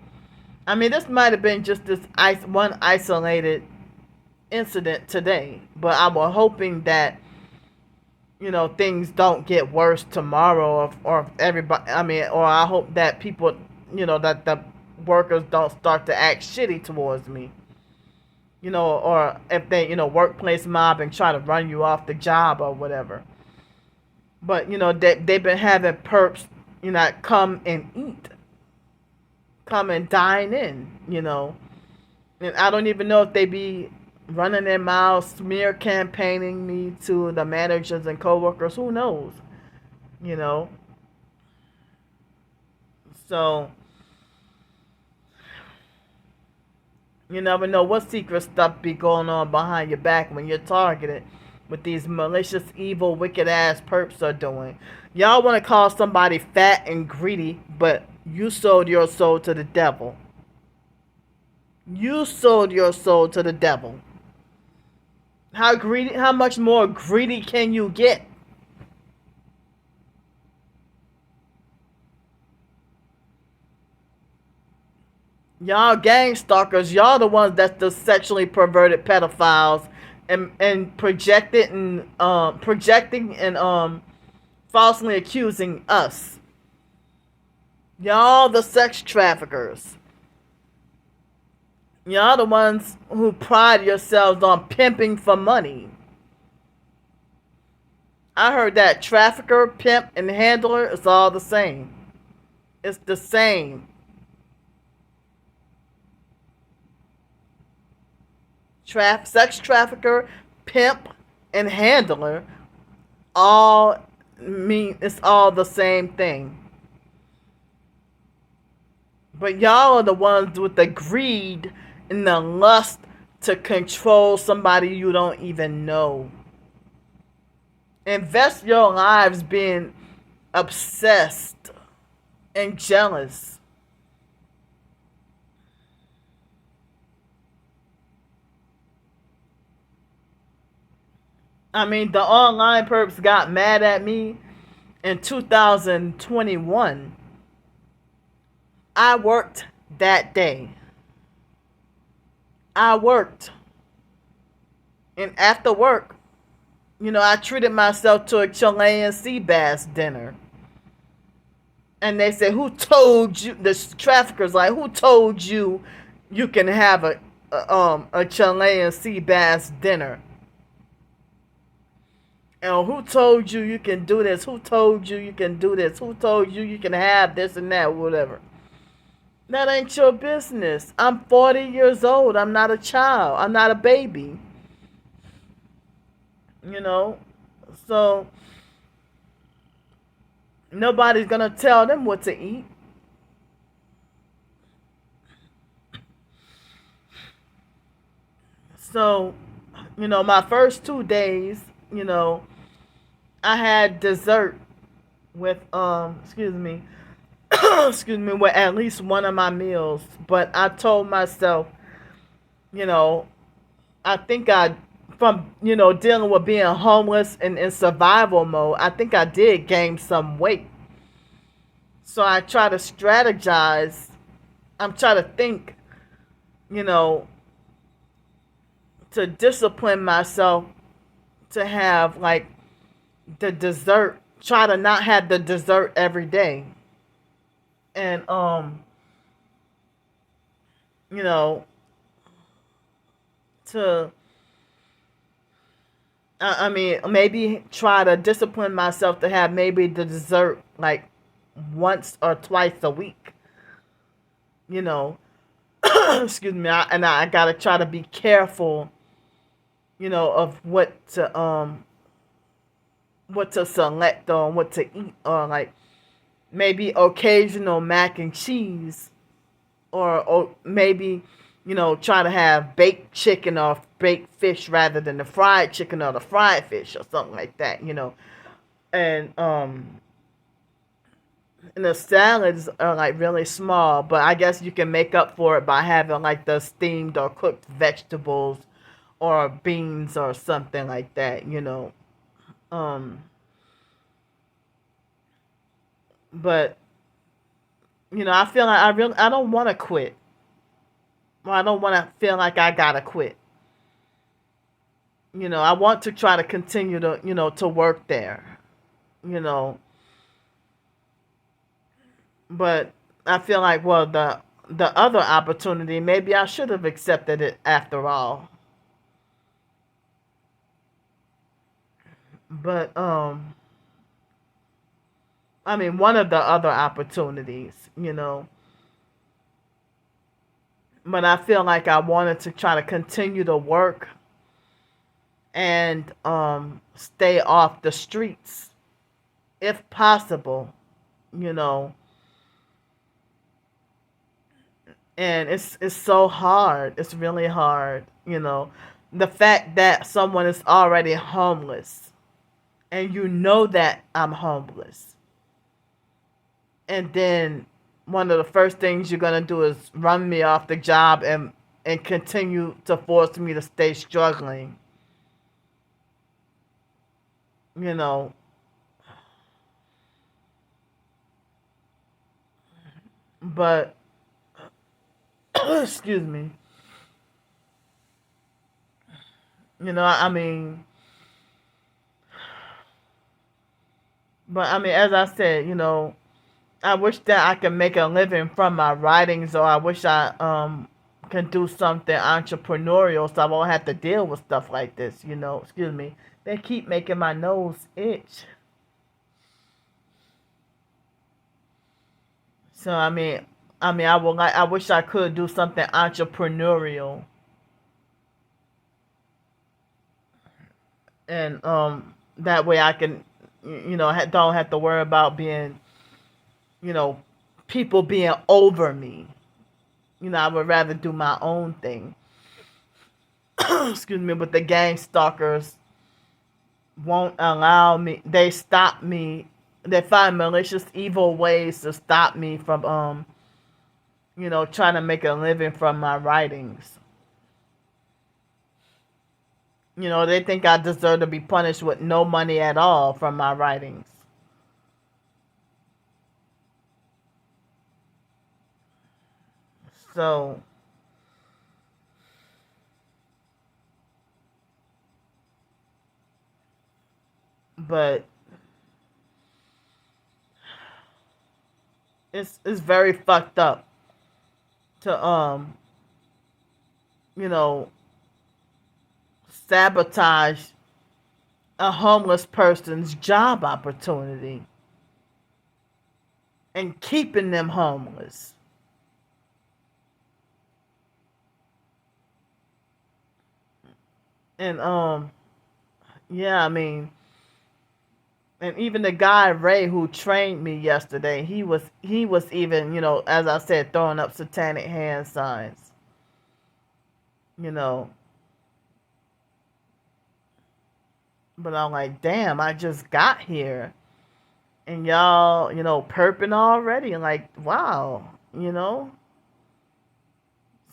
I mean, this might have been just this one isolated incident today, but I was hoping that things don't get worse tomorrow, or if everybody. I mean, or I hope that people, that the workers don't start to act shitty towards me. Or if they, workplace mob and try to run you off the job or whatever. But they've been having perps, come and eat, come and dine in. And I don't even know if they be running their mouths, smear campaigning me to the managers and coworkers. Who knows? You know. So you never know what secret stuff be going on behind your back when you're targeted with these malicious, evil, wicked ass perps are doing. Y'all want to call somebody fat and greedy, but you sold your soul to the devil. You sold your soul to the devil. How much more greedy can you get? Y'all gang stalkers, y'all the ones that's the sexually perverted pedophiles and projecting and falsely accusing us. Y'all the sex traffickers. Y'all the ones who pride yourselves on pimping for money. I heard that trafficker, pimp, and handler is all the same. It's the same. Sex trafficker, pimp, and handler all mean it's all the same thing. But y'all are the ones with the greed and the lust to control somebody you don't even know. Invest your lives being obsessed and jealous. I mean, the online perps got mad at me in 2021. I worked that day. I worked. And after work, I treated myself to a Chilean sea bass dinner. And they said, who told you, the traffickers like, who told you you can have a Chilean sea bass dinner? And who told you you can do this? Who told you you can do this? Who told you you can have this and that, whatever? That ain't your business. I'm 40 years old. I'm not a child. I'm not a baby. So nobody's gonna tell them what to eat. So, my first 2 days, I had dessert with excuse me, with at least one of my meals. But I told myself, I think from dealing with being homeless and in survival mode, I think I did gain some weight. So I try to strategize. I'm trying to think, you know, to discipline myself to have like the dessert. Try to not have the dessert every day. And you know, to, I mean, maybe try to discipline myself to have maybe the dessert like once or twice a week. You know, excuse me, and I gotta try to be careful. Of what to select on, what to eat, or like maybe occasional mac and cheese, or maybe try to have baked chicken or baked fish rather than the fried chicken or the fried fish or something like that. And the salads are like really small, but I guess you can make up for it by having like the steamed or cooked vegetables or beans or something like that. Um, but I feel like I don't want to quit. Well, I don't want to feel like I gotta quit. I want to try to continue to to work there. You know, but I feel like, well, the other opportunity, maybe I should have accepted it after all. But I mean, one of the other opportunities. But I feel like I wanted to try to continue to work and stay off the streets if possible. You know, and it's so hard. It's really hard. The fact that someone is already homeless and that I'm homeless, and then one of the first things you're gonna do is run me off the job and continue to force me to stay struggling. You know, but excuse me. I mean, but I mean, as I said, I wish that I could make a living from my writings, or I wish I can do something entrepreneurial so I won't have to deal with stuff like this. Excuse me. They keep making my nose itch. So I wish I could do something entrepreneurial, and that way I can don't have to worry about being you know people being over me. I would rather do my own thing. Excuse me, but the gang stalkers won't allow me. They stop me. They find malicious, evil ways to stop me from trying to make a living from my writings. They think I deserve to be punished with no money at all from my writings. So, but it's very fucked up to you know sabotage a homeless person's job opportunity and keeping them homeless. And yeah, I mean, and even the guy Ray who trained me yesterday, he was even, as I said, throwing up satanic hand signs. You know, but I'm like, damn, I just got here, and y'all, perping already. Like, wow, you know.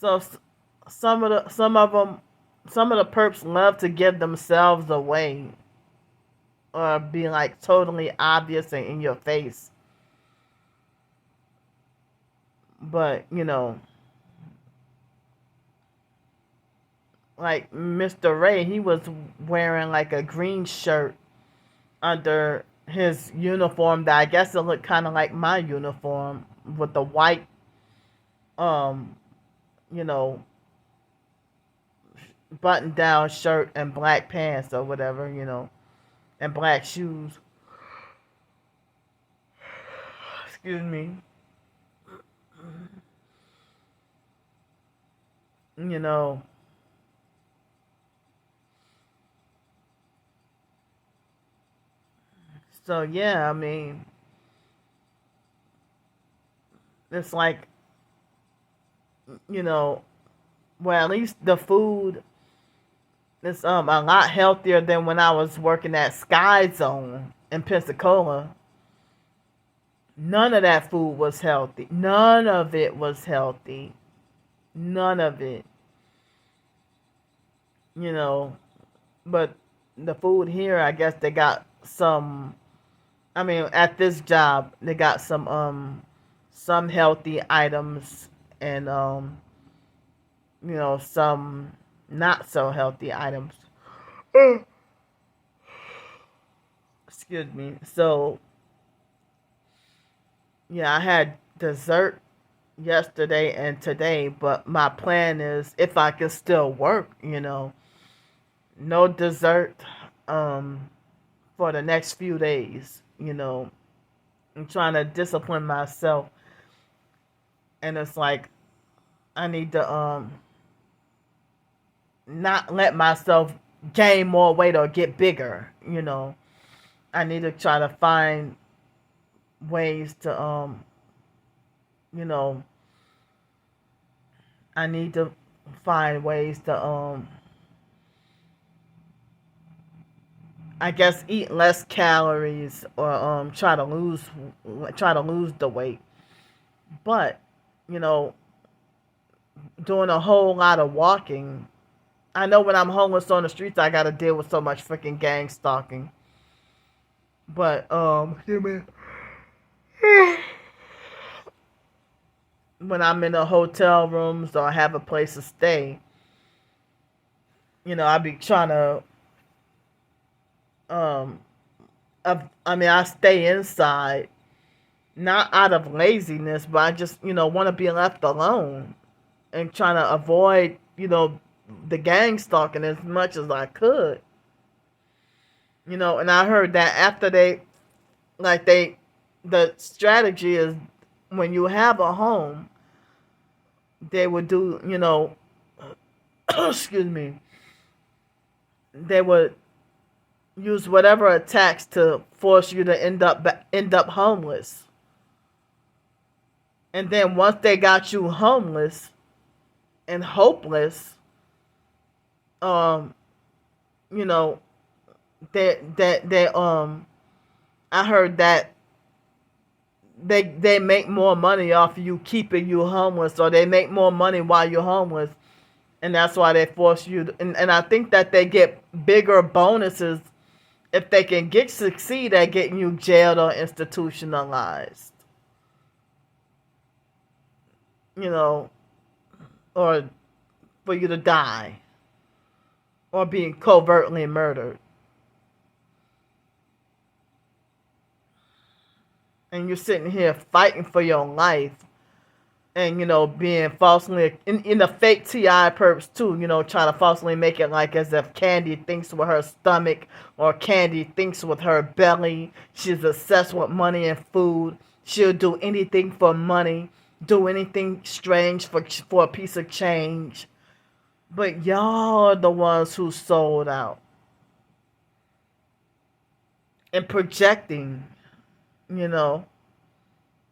So some of the perps love to give themselves away or be like totally obvious and in your face. But, like Mr. Ray, he was wearing like a green shirt under his uniform that I guess it looked kind of like my uniform with the white, um, you know, button down shirt and black pants or whatever, and black shoes. Excuse me. You know, so yeah, I mean, it's like, you know, well, at least the food is a lot healthier than when I was working at Sky Zone in Pensacola. None of that food was healthy. None of it was healthy. None of it. You know, but the food here, I guess they got some. I mean, at this job, they got some healthy items and some not so healthy items. Excuse me. So yeah, I had dessert yesterday and today, but my plan is if I can still work, no dessert for the next few days. I'm trying to discipline myself, and it's like I need to not let myself gain more weight or get bigger. I need to try to find ways to you know I need to find ways to I guess eat less calories or try to lose the weight. But, you know, doing a whole lot of walking. I know when I'm homeless on the streets I gotta deal with so much freaking gang stalking. But when I'm in the hotel rooms or have a place to stay, I be trying to um I stay inside, not out of laziness, but I just, want to be left alone and trying to avoid, the gang stalking as much as I could. And I heard that after the strategy is when you have a home, they would do, excuse me, they would use whatever attacks to force you to end up homeless. And then once they got you homeless and hopeless, um, you know, they I heard that they make more money off of you keeping you homeless, or they make more money while you're homeless, and that's why they force you to, and I think that they get bigger bonuses if they can succeed at getting you jailed or institutionalized, you know, or for you to die or being covertly murdered. And you're sitting here fighting for your life and, being falsely, in the fake TI perps too, trying to falsely make it like as if Candy thinks with her stomach or Candy thinks with her belly. She's obsessed with money and food. She'll do anything for money, do anything strange for a piece of change. But y'all are the ones who sold out and projecting, you know.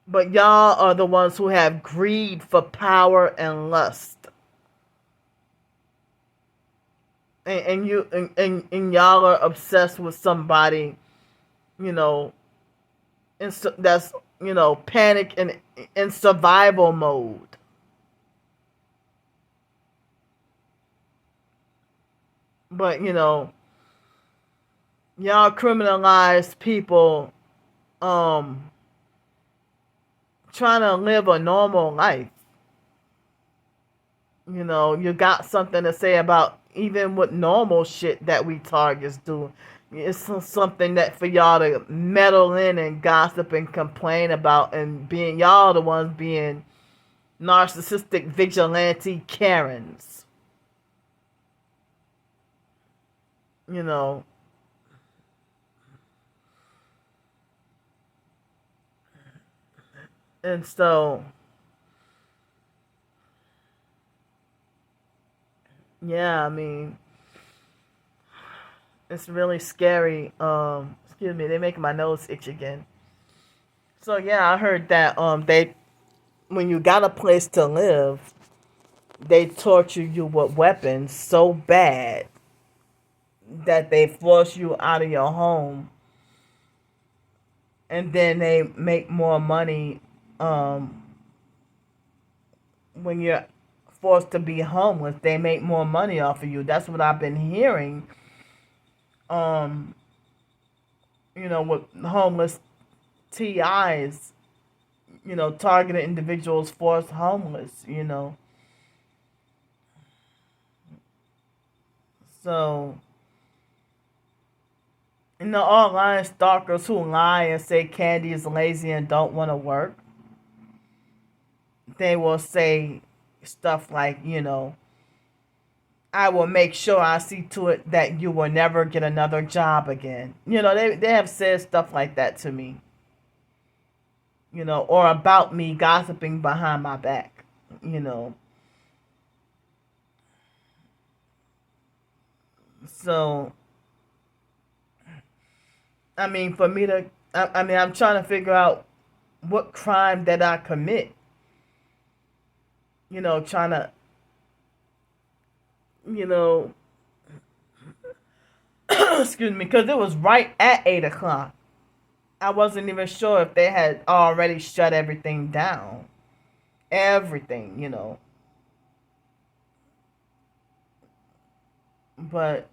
But y'all are the ones who have greed for power and lust. And y'all are obsessed with somebody, you know, that's, panic and in survival mode. But, y'all criminalize people trying to live a normal life. You got something to say about even what normal shit that we targets do. It's something that for y'all to meddle in and gossip and complain about, and being y'all the ones being narcissistic vigilante Karens. you know, and so, yeah, I mean, it's really scary. Excuse me, they make my nose itch again. So yeah, I heard that they when you got a place to live, they torture you with weapons so bad that they force you out of your home, and then they make more money um when you're forced to be homeless. They make more money off of you. That's what I've been hearing. Um, with homeless TIs, targeted individuals forced homeless. So, online stalkers who lie and say Candy is lazy and don't want to work, they will say stuff like, I will make sure I see to it that you will never get another job again. They have said stuff like that to me, or about me gossiping behind my back, you know. So, I mean, for me to, I mean, I'm trying to figure out what crime did I commit, trying to, you know, excuse me, because it was right at 8 o'clock. I wasn't even sure if they had already shut everything down. Everything. But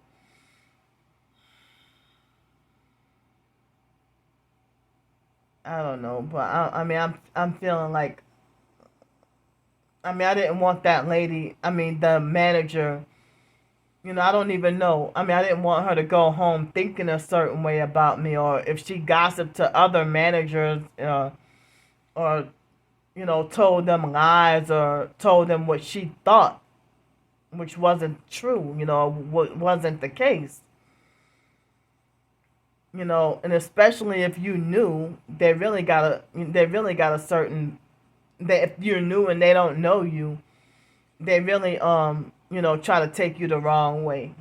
I don't know. But I mean, I'm feeling like, I mean, I didn't want that lady. I mean, the manager. I don't even know. I mean, I didn't want her to go home thinking a certain way about me, or if she gossiped to other managers, or told them lies, or told them what she thought, which wasn't true. Wasn't the case. And especially if you knew, they really got a certain, that if you're new and they don't know you, they really try to take you the wrong way,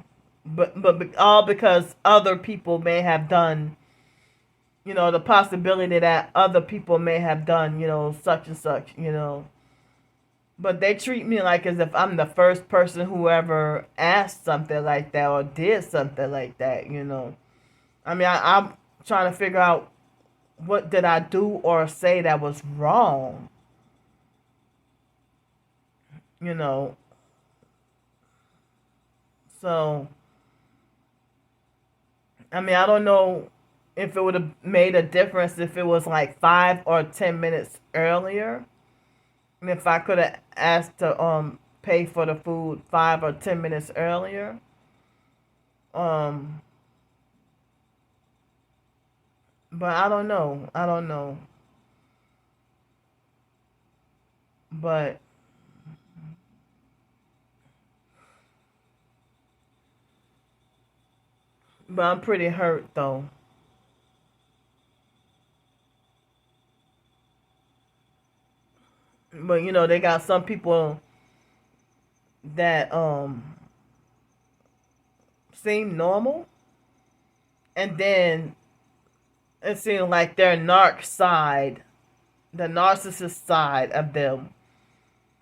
but all because other people may have done, the possibility that other people may have done, such and such. But they treat me like as if I'm the first person who ever asked something like that or did something like that. I mean, I'm trying to figure out what did I do or say that was wrong. you know so I mean, I don't know if it would have made a difference if it was like 5 or 10 minutes earlier, and if I could have asked to pay for the food 5 or 10 minutes earlier. um but I don't know, but I'm pretty hurt though. But they got some people that seem normal, and then it seems like their narc side, the narcissist side of them,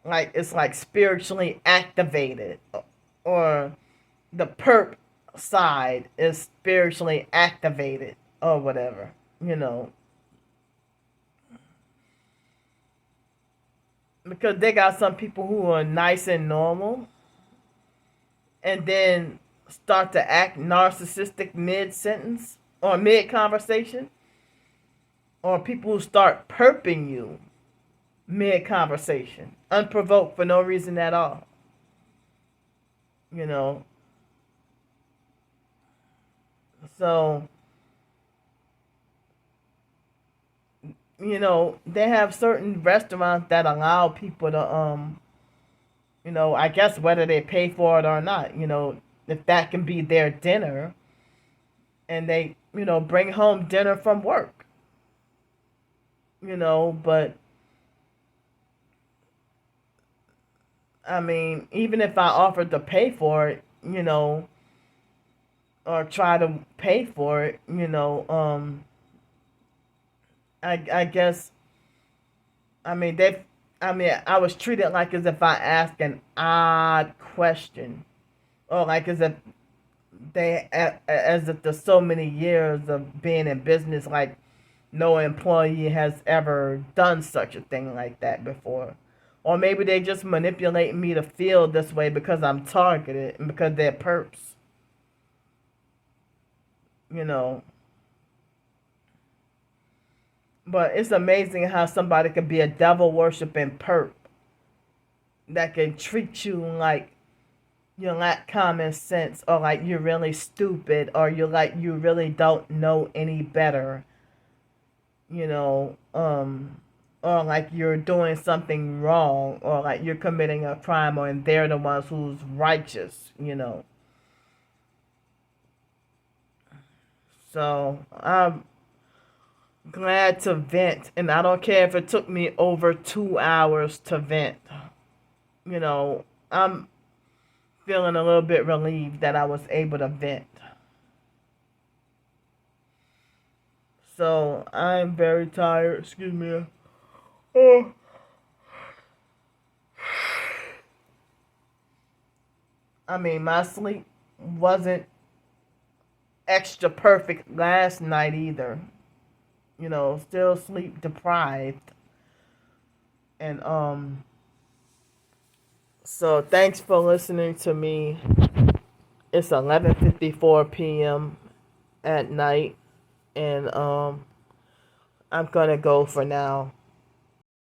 like it's like spiritually activated, or the perp side is spiritually activated or whatever, you know because they got some people who are nice and normal, and then start to act narcissistic mid sentence or mid conversation, or people who start perping you mid conversation, unprovoked for no reason at all. You know, so they have certain restaurants that allow people to I guess whether they pay for it or not, if that can be their dinner, and they, bring home dinner from work, but I mean, even if I offered to pay for it, or try to pay for it, I guess, I mean, I was treated like as if I asked an odd question, or like as if as if there's so many years of being in business, like no employee has ever done such a thing like that before. Or maybe they just manipulate me to feel this way because I'm targeted and because they're perps, you know. But it's amazing how somebody can be a devil worshipping perp that can treat you like you lack common sense, or like you're really stupid, or you really don't know any better, you know, or like you're doing something wrong, or like you're committing a crime, or and they're the ones who's righteous. So I'm glad to vent, and I don't care if it took me over 2 hours to vent. I'm feeling a little bit relieved that I was able to vent. So I'm very tired. Excuse me. Oh. I mean, my sleep wasn't extra perfect last night either. Still sleep deprived. And so thanks for listening to me. It's 11:54 p.m. at night, and I'm gonna go for now.